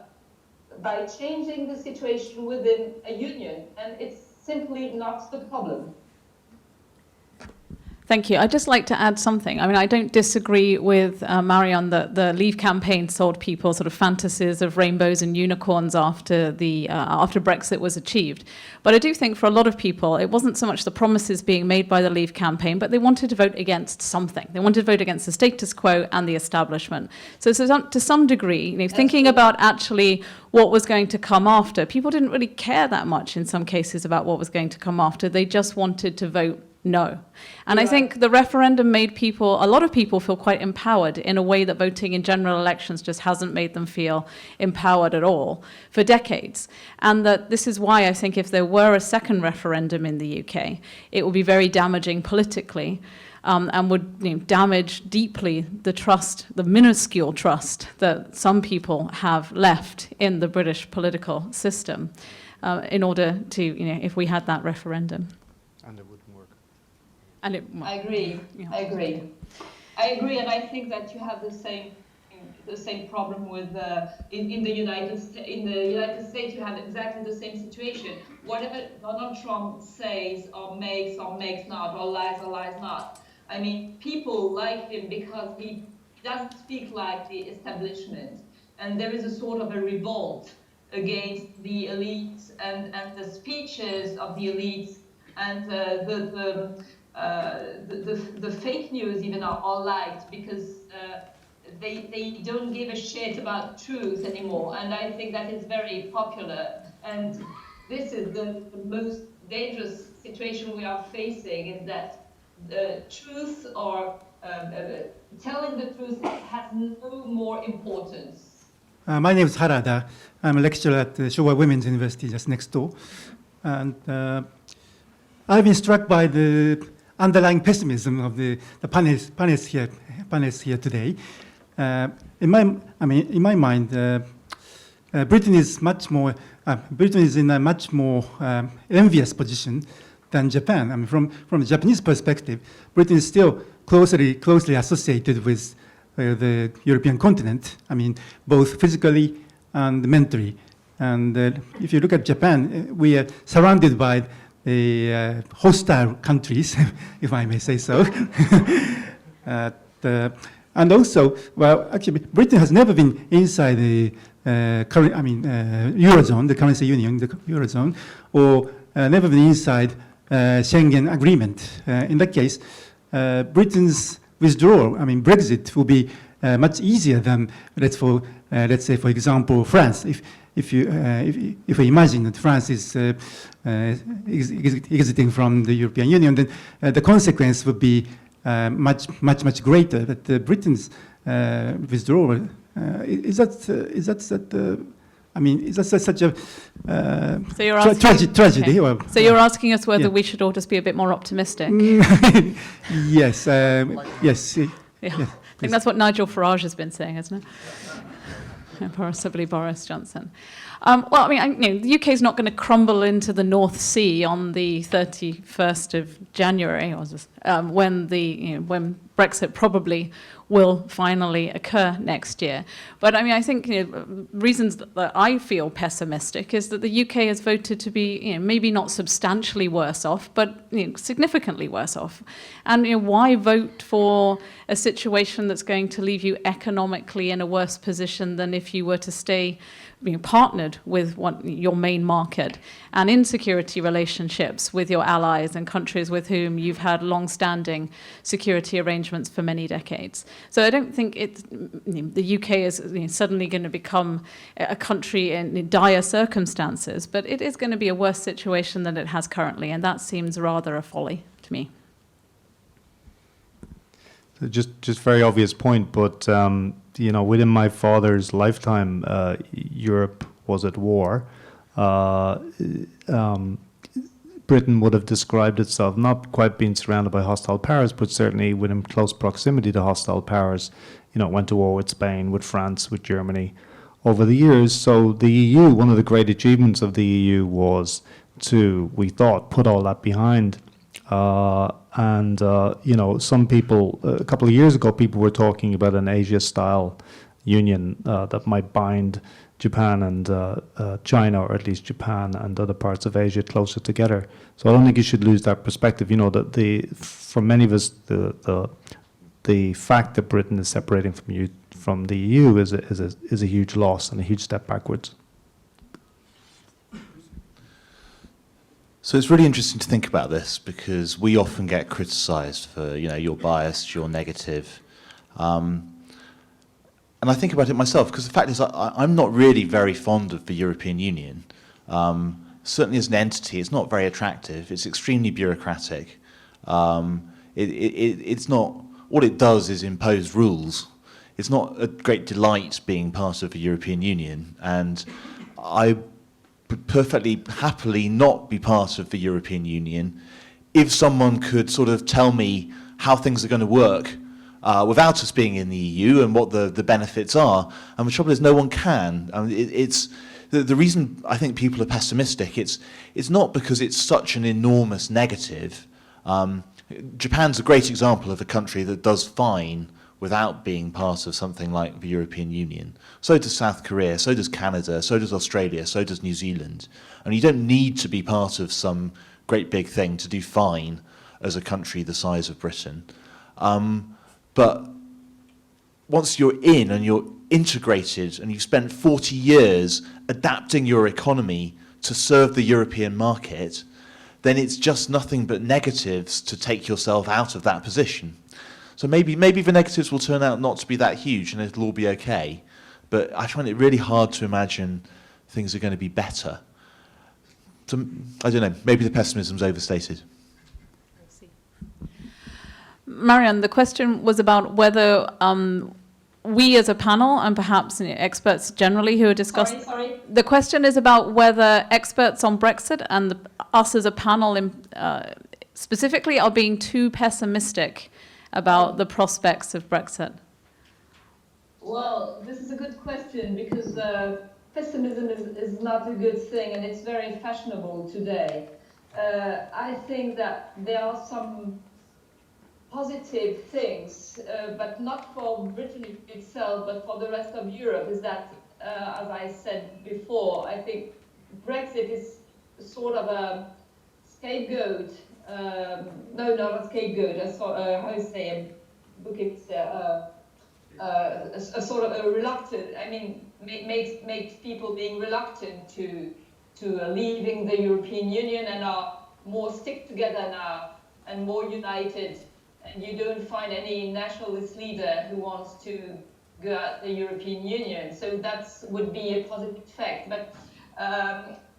by changing the situation within a union, and it's simply not the problem. Thank you. I'd just like to add something. I mean, I don't disagree with Marion that the Leave campaign sold people sort of fantasies of rainbows and unicorns after Brexit was achieved. But I do think for a lot of people, it wasn't so much the promises being made by the Leave campaign, but they wanted to vote against something. They wanted to vote against the status quo and the establishment. So to some degree, thinking about actually what was going to come after, people didn't really care that much in some cases about what was going to come after. They just wanted to vote no. And I think the referendum made a lot of people feel quite empowered in a way that voting in general elections just hasn't made them feel empowered at all for decades. And that this is why I think if there were a second referendum in the UK, it would be very damaging politically and would damage deeply the trust, the minuscule trust that some people have left in the British political system in order to, if we had that referendum. And it wouldn't work. I agree. Yeah. I agree, and I think that you have the same problem with in the United States. You have exactly the same situation. Whatever Donald Trump says or makes not, or lies not. I mean, people like him because he doesn't speak like the establishment, and there is a sort of a revolt against the elites and the speeches of the elites and the fake news even are liked because they don't give a shit about truth anymore, and I think that is very popular. And this is the most dangerous situation we are facing, is that the truth or telling the truth has no more importance. My name is Harada. I'm a lecturer at the Showa Women's University just next door, and I've been struck by the underlying pessimism of the panelists here today. In my mind, Britain is in a much more envious position than Japan. I mean, from the Japanese perspective, Britain is still closely associated with the European continent. I mean, both physically and mentally. And if you look at Japan, we are surrounded by hostile countries, if I may say so. And also, well, actually, Britain has never been inside the Eurozone, the currency union, the Eurozone, or never been inside Schengen agreement. In that case, Britain's withdrawal, Brexit, will be much easier than, let's say, for example, France. If we imagine that France is exiting from the European Union, then the consequence would be much greater. But Britain's withdrawal is that such a tragedy? Okay. So you're asking us whether we should all just be a bit more optimistic? Yes. Yes. Yeah. I think that's what Nigel Farage has been saying, isn't it? Possibly Boris Johnson. The UK is not going to crumble into the North Sea on the 31st of January, when Brexit probably will finally occur next year. But I think reasons that I feel pessimistic is that the UK has voted to be maybe not substantially worse off, but significantly worse off. And why vote for a situation that's going to leave you economically in a worse position than if you were to stay partnered with your main market and in security relationships with your allies and countries with whom you've had long-standing security arrangements for many decades. So I don't think the UK is suddenly going to become a country in dire circumstances, but it is going to be a worse situation than it has currently, and that seems rather a folly to me. Just very obvious point, but within my father's lifetime, Europe was at war. Britain would have described itself not quite being surrounded by hostile powers, but certainly within close proximity to hostile powers. Went to war with Spain, with France, with Germany over the years. So the EU, one of the great achievements of the EU was to, we thought, put all that behind. Some people, a couple of years ago, people were talking about an Asia-style union that might bind Japan and China, or at least Japan and other parts of Asia closer together. So I don't think you should lose that perspective. You know, that for many of us, the fact that Britain is separating from the EU is a huge loss and a huge step backwards. So it's really interesting to think about this, because we often get criticised for, you know, you're biased, you're negative. And I think about it myself, because the fact is I'm not really very fond of the European Union. Certainly as an entity, it's not very attractive. It's extremely bureaucratic. It's not, all it does is impose rules. It's not a great delight being part of the European Union. And I would perfectly happily not be part of the European Union if someone could sort of tell me how things are going to work without us being in the EU and what the benefits are. And the trouble is no one can. I mean, it's the reason I think people are pessimistic, it's not because it's such an enormous negative. Japan's a great example of a country that does fine without being part of something like the European Union. So does South Korea, so does Canada, so does Australia, so does New Zealand. And you don't need to be part of some great big thing to do fine as a country the size of Britain. But once you're in and you're integrated and you've spent 40 years adapting your economy to serve the European market, then it's just nothing but negatives to take yourself out of that position. So maybe the negatives will turn out not to be that huge and it'll all be okay. But I find it really hard to imagine things are going to be better. So, I don't know, maybe the pessimism's overstated. Marion, the question was about whether we as a panel and perhaps experts generally who are discussing... Sorry. The question is about whether experts on Brexit and us as a panel specifically are being too pessimistic about the prospects of Brexit. Well, this is a good question, because pessimism is not a good thing, and it's very fashionable today. I think that there are some positive things, but not for Britain itself, but for the rest of Europe, is that, as I said before, I think Brexit is sort of a scapegoat. No, not a scapegoat, how do you say, a sort of a reluctant, I mean, makes people being reluctant to leaving the European Union and are more stick together now and more united. And you don't find any nationalist leader who wants to go out the European Union. So that would be a positive effect. But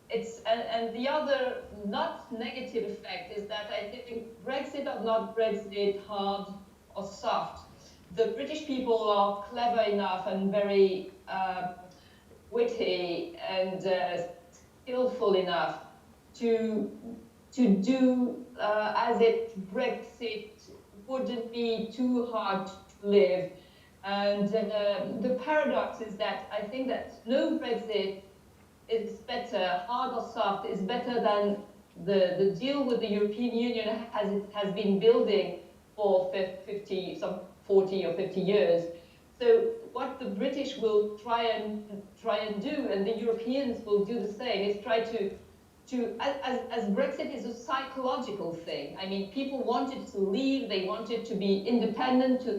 and the other not negative effect is that I think Brexit or not Brexit, hard or soft, the British people are clever enough and very witty and skillful enough to do as if Brexit wouldn't be too hard to live. And the paradox is that I think that no Brexit is better, hard or soft, is better than the deal with the European Union as it has been building for 40 or 50 years. So what the British will try and do, and the Europeans will do the same, is try to as Brexit is a psychological thing. I mean, people wanted to leave, they wanted to be independent to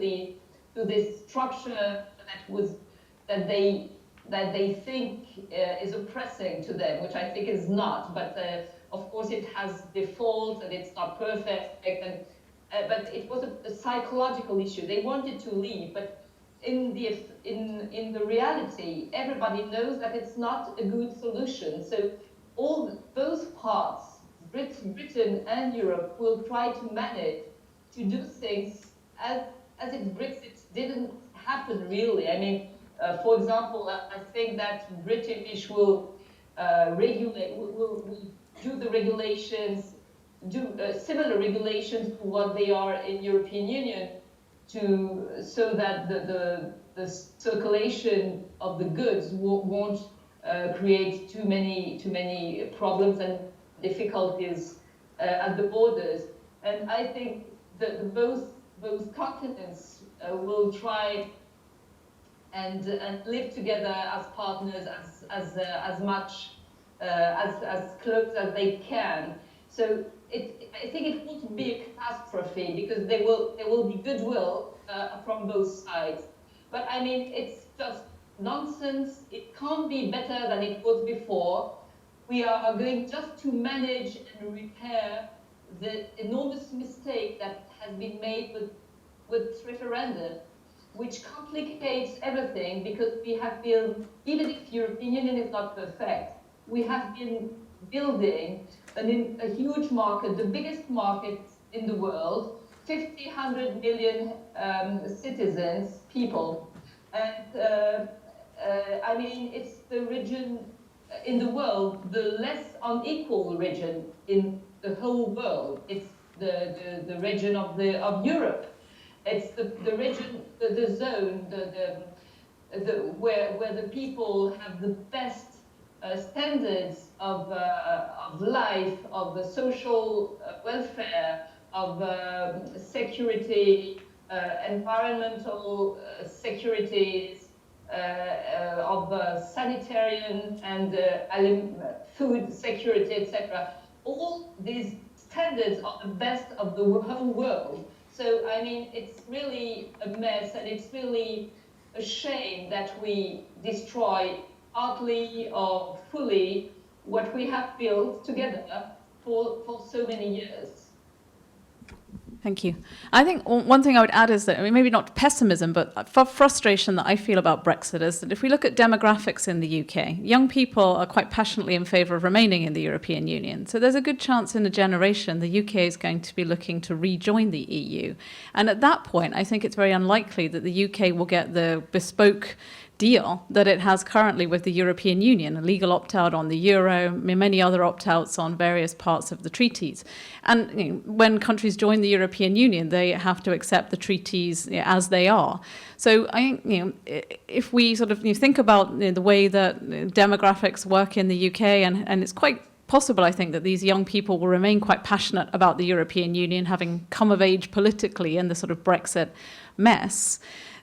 this structure that they think is oppressing to them, which I think is not. But of course, it has defaults and it's not perfect. And but it was a psychological issue. They wanted to leave, but in the reality, everybody knows that it's not a good solution. So both parts, Britain and Europe, will try to manage to do things as if Brexit didn't happen really. I mean, for example, I think that British will will do the regulations, similar regulations to what they are in European Union, so that the circulation of the goods won't create too many problems and difficulties at the borders. And I think that both continents will try and live together as partners as much as close as they can. So I think it won't be a catastrophe because there will be goodwill from both sides. But I mean, it's just nonsense. It can't be better than it was before. We are going just to manage and repair the enormous mistake that has been made with referendum, which complicates everything because we have been, even if European Union is not perfect, we have been building a huge market, the biggest market in the world, 100 million citizens, people. And I mean, it's the region in the world, the less unequal region in the whole world. It's the region of Europe. It's the region, the zone, where the people have the best standards of life, of the social welfare, of security, environmental securities, of sanitarian and food security, etc. All these standards are the best of the whole world. So, I mean, it's really a mess, and it's really a shame that we destroy partly or fully what we have built together for so many years. Thank you. I think one thing I would add is that, I mean, maybe not pessimism, but frustration that I feel about Brexit is that if we look at demographics in the UK, young people are quite passionately in favour of remaining in the European Union. So there's a good chance in a generation the UK is going to be looking to rejoin the EU. And at that point, I think it's very unlikely that the UK will get the bespoke deal that it has currently with the European Union, a legal opt-out on the euro, many other opt-outs on various parts of the treaties. And you know, when countries join the European Union, they have to accept the treaties as they are. So I think, you know, if we sort of think about the way that demographics work in the UK, and it's quite possible, I think, that these young people will remain quite passionate about the European Union, having come of age politically in the sort of Brexit mess,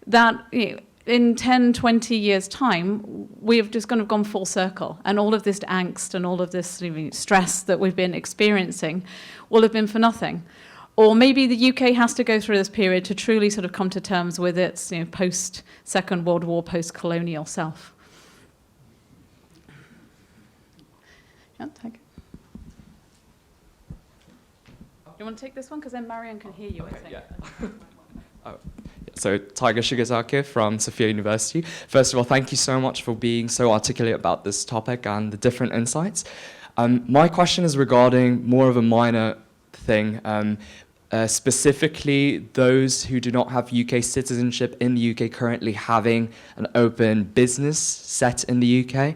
that, you know, in 10, 20 years' time, we have just kind of gone full circle. And all of this angst and all of this stress that we've been experiencing will have been for nothing. Or maybe the UK has to go through this period to truly sort of come to terms with its post-Second World War, post-colonial self. Yeah, take it. You want to take this one? Because then Marion can hear you, okay, I think. Yeah. Oh. So, Tiger Shigazaki from Sophia University. First of all, thank you so much for being so articulate about this topic and the different insights. My question is regarding more of a minor thing, specifically those who do not have UK citizenship in the UK currently having an open business set in the UK.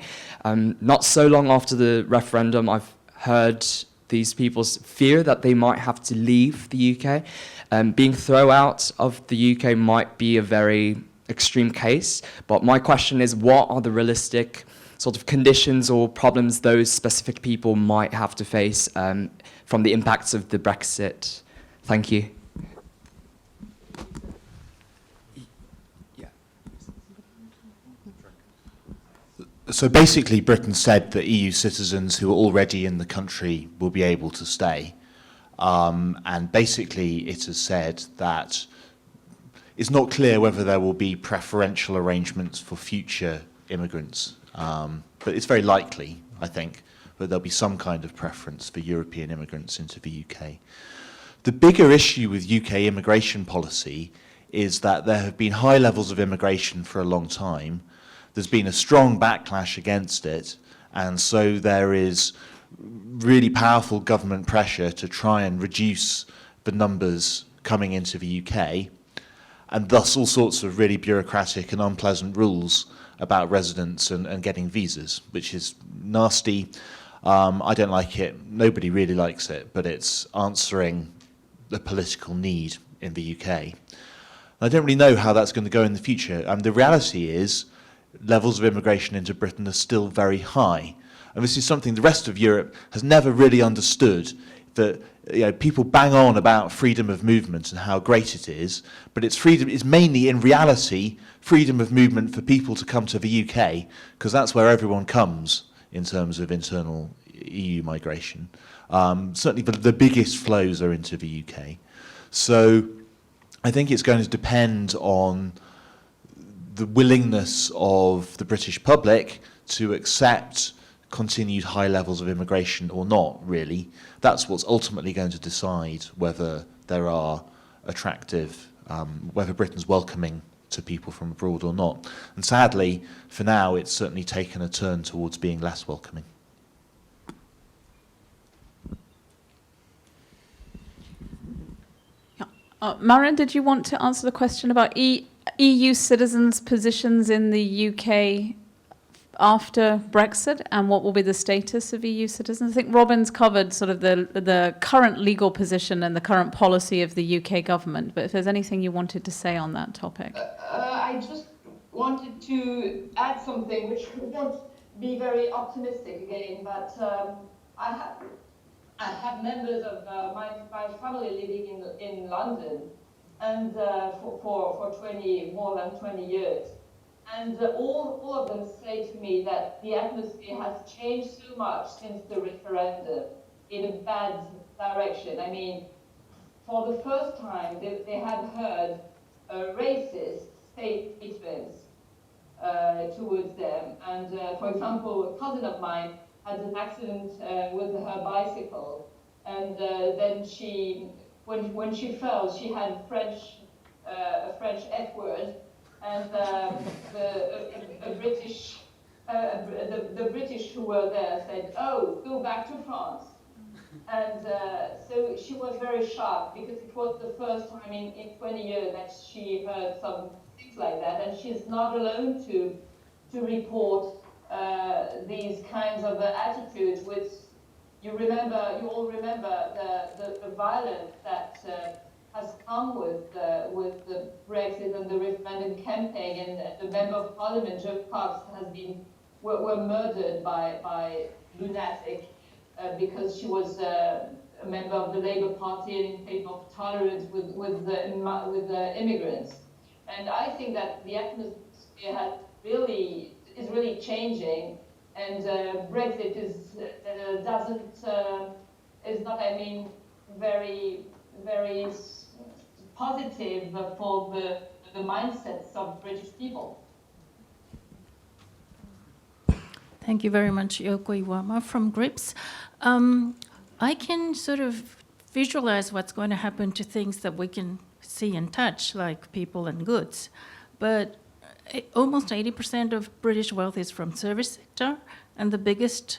Not so long after the referendum, I've heard these people's fear that they might have to leave the UK. Being thrown out of the UK might be a very extreme case, but my question is, what are the realistic sort of conditions or problems those specific people might have to face from the impacts of the Brexit? Thank you. So basically, Britain said that EU citizens who are already in the country will be able to stay. And basically, it has said that it's not clear whether there will be preferential arrangements for future immigrants. But it's very likely, I think, that there'll be some kind of preference for European immigrants into the UK. The bigger issue with UK immigration policy is that there have been high levels of immigration for a long time. There's been a strong backlash against it, and so there is really powerful government pressure to try and reduce the numbers coming into the UK, and thus all sorts of really bureaucratic and unpleasant rules about residence and getting visas, which is nasty. I don't like it. Nobody really likes it, but it's answering the political need in the UK. I don't really know how that's going to go in the future. The reality is levels of immigration into Britain are still very high. And this is something the rest of Europe has never really understood. that people bang on about freedom of movement and how great it is, but it's mainly in reality freedom of movement for people to come to the UK, because that's where everyone comes in terms of internal EU migration. Certainly the biggest flows are into the UK. So I think it's going to depend on the willingness of the British public to accept continued high levels of immigration or not, really. That's what's ultimately going to decide whether there are attractive, whether Britain's welcoming to people from abroad or not. And sadly, for now, it's certainly taken a turn towards being less welcoming. Marion, did you want to answer the question about EU citizens' positions in the UK after Brexit, and what will be the status of EU citizens? I think Robin's covered sort of the current legal position and the current policy of the UK government, but if there's anything you wanted to say on that topic. I just wanted to add something which won't be very optimistic again, but I have members of my family living in London, and for more than 20 years. And all of them say to me that the atmosphere has changed so much since the referendum in a bad direction. I mean, for the first time, they had heard racist statements towards them. And for example, a cousin of mine had an accident with her bicycle, and then when she fell, she had a French F word. And the British who were there said, "Oh, go back to France." And so she was very shocked, because it was the first time in 20 years that she heard some things like that. And she's not alone to report these kinds of attitudes, which you all remember the violence that has come with the Brexit and the referendum campaign, and the Member of Parliament, Joe Cox, were murdered by lunatic because she was a member of the Labour Party and in favor of tolerance with the immigrants. And I think that the atmosphere is really changing, and Brexit is not, I mean, very positive for the mindsets of British people. Thank you very much, Yoko Iwama from GRIPS. I can sort of visualize what's going to happen to things that we can see and touch, like people and goods. But almost 80% of British wealth is from service sector, and the biggest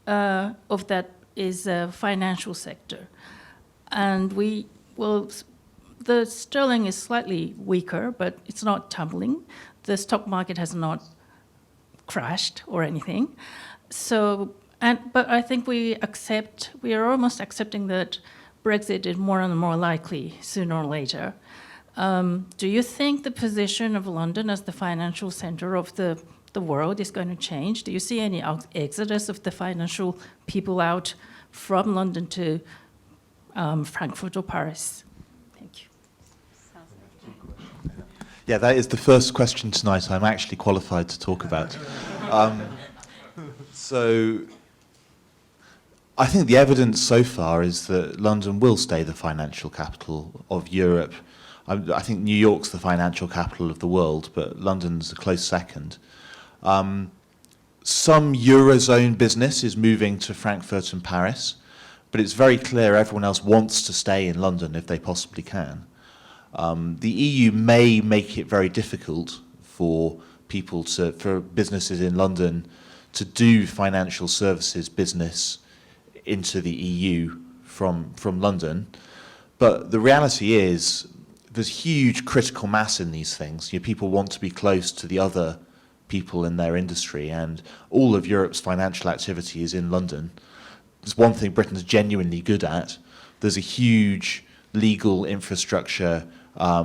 of that is financial sector. And the sterling is slightly weaker, but it's not tumbling. The stock market has not crashed or anything. But I think we are almost accepting that Brexit is more and more likely sooner or later. Do you think the position of London as the financial center of the world is going to change? Do you see any exodus of the financial people out from London to Frankfurt or Paris? Thank you. Yeah, that is the first question tonight I'm actually qualified to talk about. So I think the evidence so far is that London will stay the financial capital of Europe. I think New York's the financial capital of the world, but London's a close second. Some Eurozone business is moving to Frankfurt and Paris, but it's very clear everyone else wants to stay in London if they possibly can. The EU may make it very difficult for businesses in London to do financial services business into the EU from London. But the reality is there's huge critical mass in these things. People want to be close to the other people in their industry, and all of Europe's financial activity is in London. There's one thing Britain's genuinely good at. There's a huge legal infrastructure, a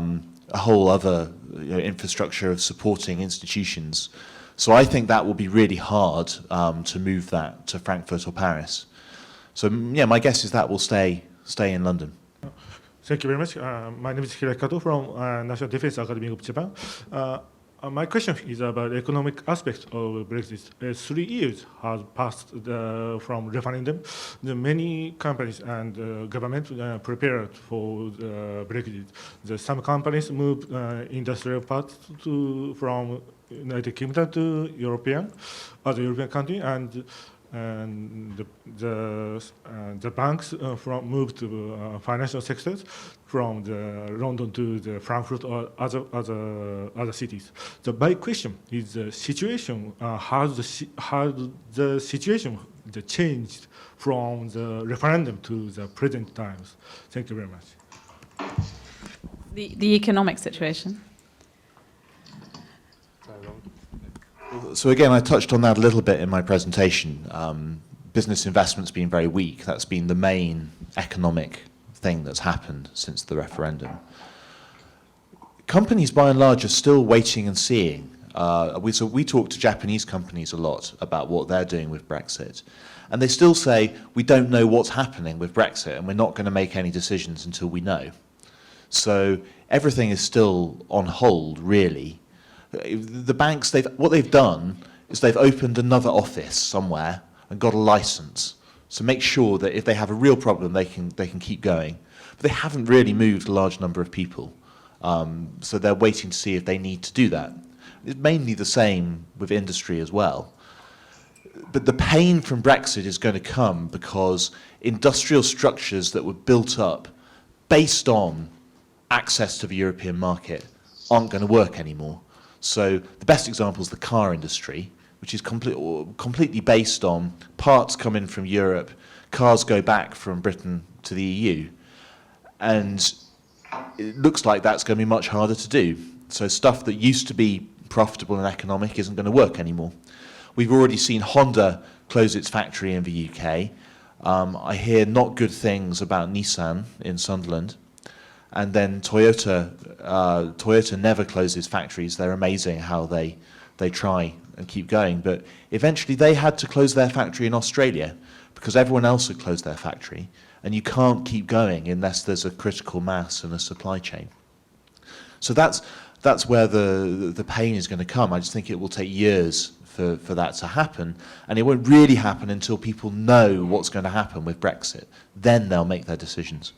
whole other infrastructure of supporting institutions. So I think that will be really hard to move that to Frankfurt or Paris. So yeah, my guess is that will stay in London. Thank you very much. My name is Hiraki Kato from National Defense Academy of Japan. My question is about economic aspects of Brexit. 3 years has passed from referendum. Many companies and government prepared for Brexit. Some companies moved industrial parts from United Kingdom to other European country, and the banks moved to financial sectors from London to the Frankfurt or other cities. My question is the situation, how the situation changed from the referendum to the present times. Thank you very much. The economic situation. So again, I touched on that a little bit in my presentation. Business investment's been very weak. That's been the main economic thing that's happened since the referendum. Companies, by and large, are still waiting and seeing. So we talk to Japanese companies a lot about what they're doing with Brexit. And they still say, we don't know what's happening with Brexit, and we're not going to make any decisions until we know. So everything is still on hold, really. The banks, what they've done is they've opened another office somewhere and got a license. So make sure that if they have a real problem, they can keep going. But they haven't really moved a large number of people. So they're waiting to see if they need to do that. It's mainly the same with industry as well. But the pain from Brexit is going to come because industrial structures that were built up based on access to the European market aren't going to work anymore. So the best example is the car industry, which is completely based on parts come in from Europe, cars go back from Britain to the EU. And it looks like that's going to be much harder to do. So stuff that used to be profitable and economic isn't going to work anymore. We've already seen Honda close its factory in the UK. I hear not good things about Nissan in Sunderland. And then Toyota never closes factories. They're amazing how they try and keep going. But eventually they had to close their factory in Australia because everyone else had closed their factory. And you can't keep going unless there's a critical mass and a supply chain. So that's where the pain is going to come. I just think it will take years for that to happen. And it won't really happen until people know what's going to happen with Brexit. Then they'll make their decisions.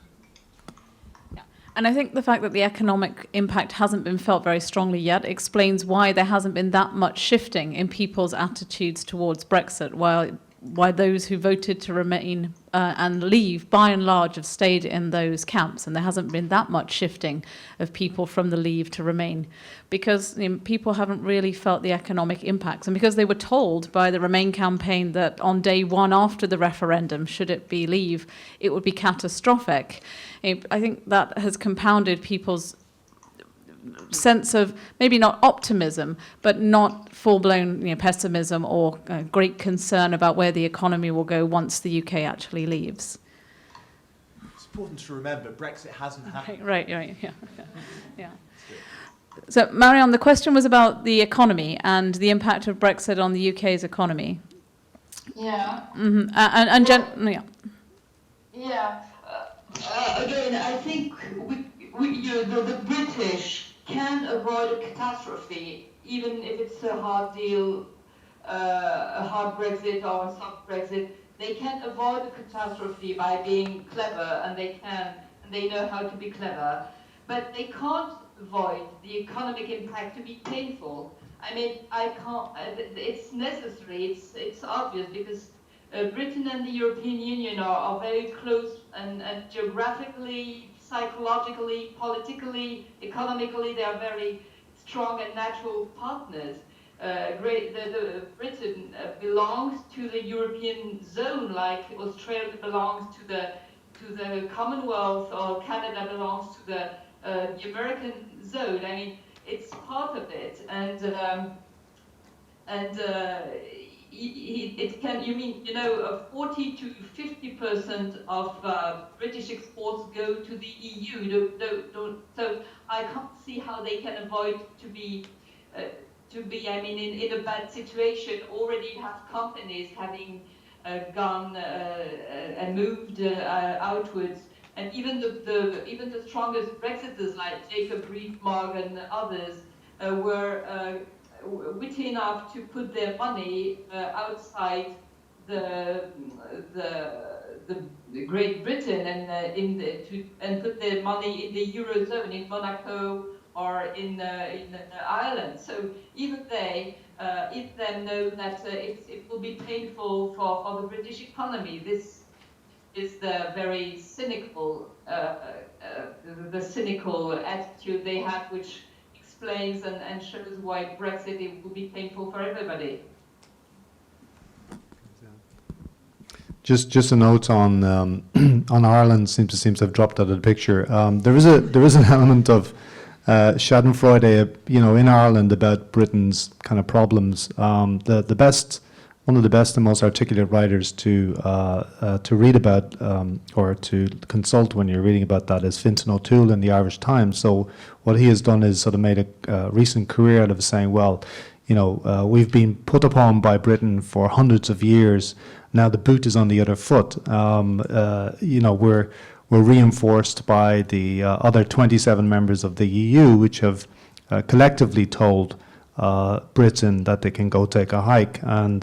And I think the fact that the economic impact hasn't been felt very strongly yet explains why there hasn't been that much shifting in people's attitudes towards Brexit, why those who voted to remain and leave, by and large, have stayed in those camps. And there hasn't been that much shifting of people from the leave to remain, because people haven't really felt the economic impacts. And because they were told by the Remain campaign that on day one after the referendum, should it be leave, it would be catastrophic. I think that has compounded people's sense of maybe not optimism, but not full-blown pessimism or great concern about where the economy will go once the UK actually leaves. It's important to remember Brexit hasn't happened. Right, yeah. So, Marion, the question was about the economy and the impact of Brexit on the UK's economy. Yeah. Mm-hmm. Again, I think the British can avoid a catastrophe, even if it's a hard deal, a hard Brexit or a soft Brexit. They can avoid a catastrophe by being clever, and they know how to be clever. But they can't avoid the economic impact to be painful. I mean, it's necessary, it's obvious, because Britain and the European Union are very close, and geographically, psychologically, politically, economically, they are very strong and natural partners. Britain belongs to the European zone, like Australia belongs to the Commonwealth, or Canada belongs to the American zone. I mean, it's part of it, and it can. 40 to 50% of British exports go to the EU. So I can't see how they can avoid to be. I mean, in a bad situation. Already have companies having gone and moved outwards. And even the strongest Brexiters like Jacob Rees-Mogg and others were witty enough to put their money outside the Great Britain and put their money in the Eurozone, in Monaco or in Ireland. So even they, if they know that it will be painful for the British economy, this is the very cynical, the cynical attitude they have, which explains and shows why Brexit it will be painful for everybody. Just a note on on Ireland seems to have dropped out of the picture. There is an element of Schadenfreude, in Ireland about Britain's kind of problems. One of the best and most articulate writers to read about or to consult when you're reading about that is Fintan O'Toole in the Irish Times. So what he has done is sort of made a recent career out of saying, well, we've been put upon by Britain for hundreds of years. Now the boot is on the other foot. We're reinforced by the other 27 members of the EU, which have collectively told Britain that they can go take a hike, and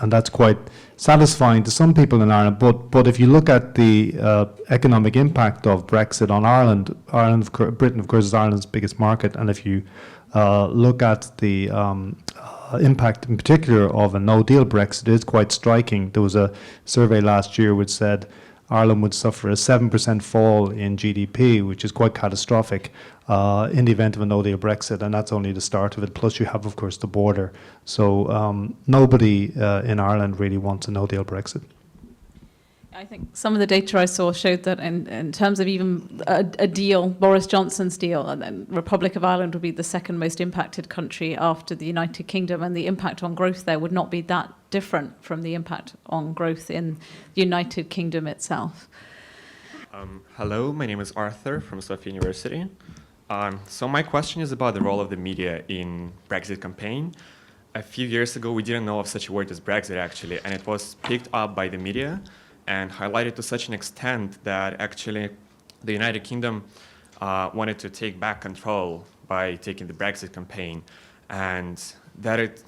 that's quite satisfying to some people in Ireland. But if you look at the economic impact of Brexit on Ireland, Britain, of course, is Ireland's biggest market, and if you look at the impact in particular of a no-deal Brexit, it is quite striking. There was a survey last year which said Ireland would suffer a 7% fall in GDP, which is quite catastrophic in the event of a no-deal Brexit, and that's only the start of it. Plus you have, of course, the border. So nobody in Ireland really wants a no-deal Brexit. I think some of the data I saw showed that in terms of even a deal, Boris Johnson's deal, and then Republic of Ireland would be the second most impacted country after the United Kingdom, and the impact on growth there would not be that different from the impact on growth in the United Kingdom itself. Hello, my name is Arthur from Sophia University. So my question is about the role of the media in Brexit campaign. A few years ago, we didn't know of such a word as Brexit, actually, and it was picked up by the media and highlighted to such an extent that actually the United Kingdom wanted to take back control by taking the Brexit campaign, and that it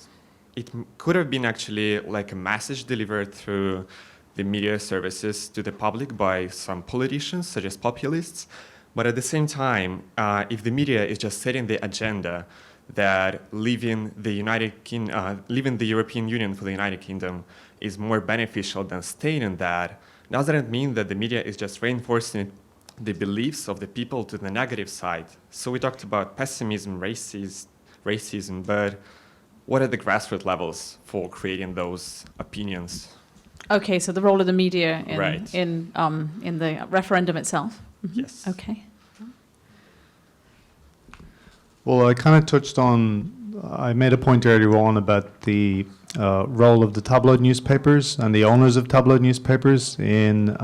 could have been actually like a message delivered through the media services to the public by some politicians, such as populists. But at the same time, if the media is just setting the agenda that leaving the European Union for the United Kingdom is more beneficial than staying in that, doesn't it mean that the media is just reinforcing the beliefs of the people to the negative side? So we talked about pessimism, racism, but what are the grassroots levels for creating those opinions? Okay, so the role of the media Right. in the referendum itself. Mm-hmm. Yes. Okay. Well, I kind of touched on, I made a point earlier on about the role of the tabloid newspapers and the owners of tabloid newspapers in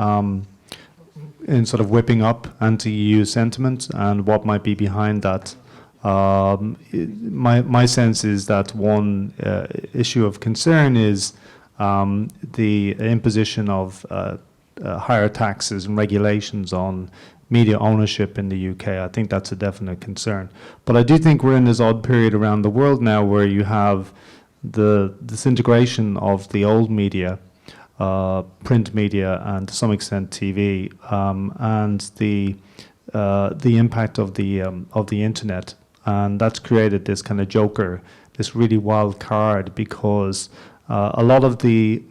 sort of whipping up anti-EU sentiment and what might be behind that. My sense is that one issue of concern is the imposition of higher taxes and regulations on media ownership in the UK. I think that's a definite concern. But I do think we're in this odd period around the world now where you have the disintegration of the old media, print media, and to some extent TV, and the impact of the internet, and that's created this kind of joker, this really wild card, because a lot of the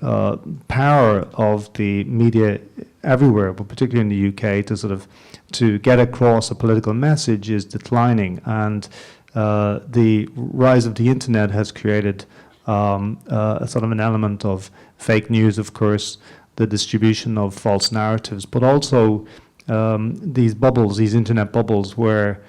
power of the media everywhere, but particularly in the UK, to get across a political message is declining, and the rise of the internet has created a sort of an element of fake news, of course, the distribution of false narratives, but also these bubbles, these internet bubbles, where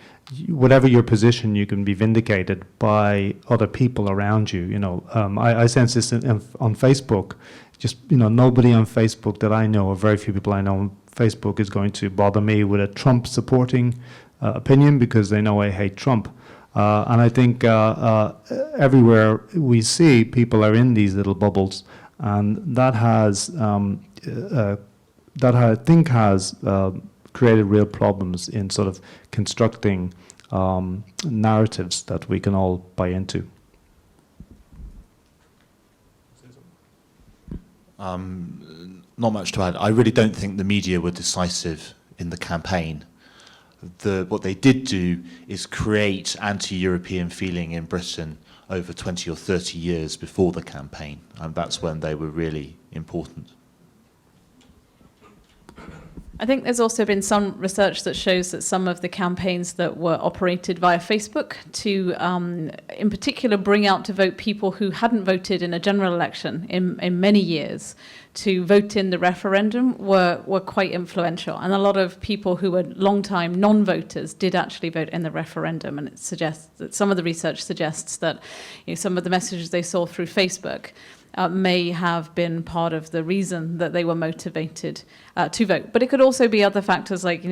whatever your position, you can be vindicated by other people around you. I sense this on Facebook. Just nobody on Facebook that I know, or very few people I know on Facebook, is going to bother me with a Trump-supporting opinion because they know I hate Trump. And I think everywhere we see, people are in these little bubbles, and that has I think has created real problems in sort of constructing narratives that we can all buy into. Not much to add. I really don't think the media were decisive in the campaign. What they did do is create anti-European feeling in Britain over 20 or 30 years before the campaign, and that's when they were really important. I think there's also been some research that shows that some of the campaigns that were operated via Facebook to, in particular, bring out to vote people who hadn't voted in a general election in many years to vote in the referendum were quite influential. And a lot of people who were long-time non-voters did actually vote in the referendum. And it suggests that some of the research suggests that some of the messages they saw through Facebook may have been part of the reason that they were motivated to vote. But it could also be other factors like,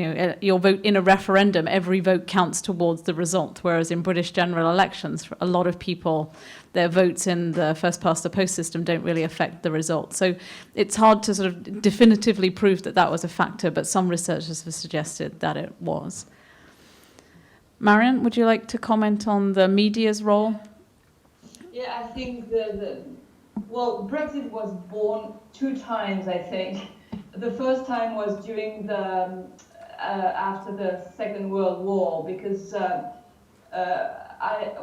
your vote in a referendum, every vote counts towards the result, whereas in British general elections, for a lot of people, their votes in the first past the post system don't really affect the result. So it's hard to sort of definitively prove that that was a factor, but some researchers have suggested that it was. Marion, would you like to comment on the media's role? Yeah, I think well, Brexit was born 2 times, I think. The first time was during the after the Second World War, because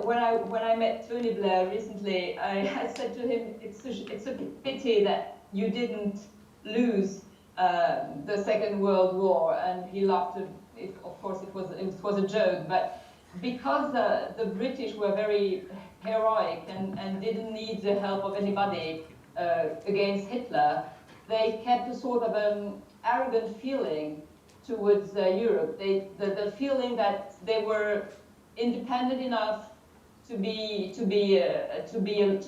when I met Tony Blair recently, I said to him, it's a pity that you didn't lose the Second World War, and he laughed. Of course, it was a joke, but because the British were very heroic and didn't need the help of anybody against Hitler, they kept a sort of arrogant feeling towards Europe. The feeling that they were independent enough to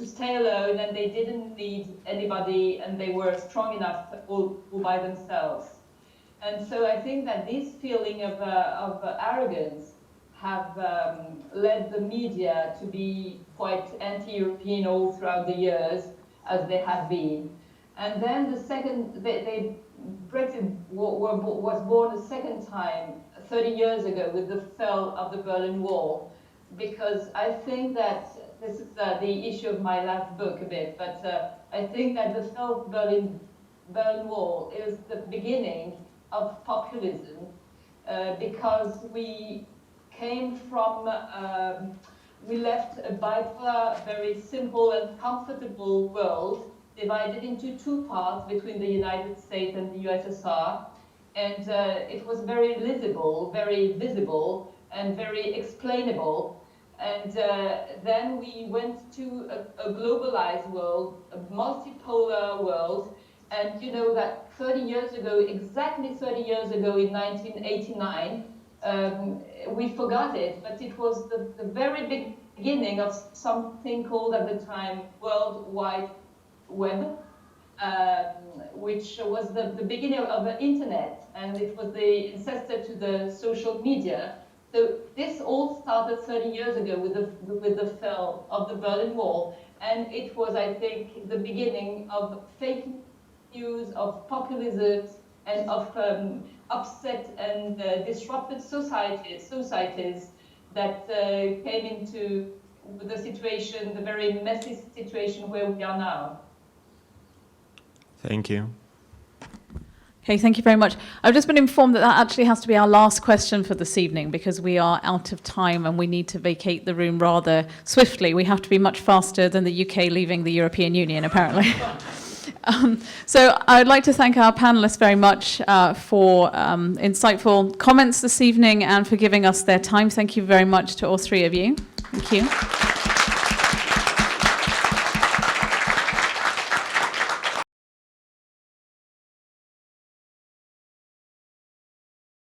stay alone, and they didn't need anybody, and they were strong enough all by themselves. And so I think that this feeling of arrogance have led the media to be quite anti-European all throughout the years, as they have been. And then the second, Brexit was born a second time, 30 years ago, with the fall of the Berlin Wall, because I think that, this is the issue of my last book a bit, but I think that the fall of Berlin Wall is the beginning of populism, because we came from, we left a bipolar, very simple and comfortable world, divided into 2 parts between the United States and the USSR, and it was very visible, and very explainable. And then we went to a globalized world, a multipolar world, and you know that 30 years ago, exactly 30 years ago in 1989, we forgot it, but it was the very beginning of something called at the time World Wide Web, which was the beginning of the internet, and it was the ancestor to the social media. So this all started 30 years ago with the fall of the Berlin Wall, and it was, I think, the beginning of fake news, of populism, and of upset and disrupted societies that came into the situation, the very messy situation where we are now. Thank you. Okay, thank you very much. I've just been informed that that actually has to be our last question for this evening, because we are out of time and we need to vacate the room rather swiftly. We have to be much faster than the UK leaving the European Union, apparently. So I'd like to thank our panelists very much for insightful comments this evening and for giving us their time. Thank you very much to all 3 of you. Thank you.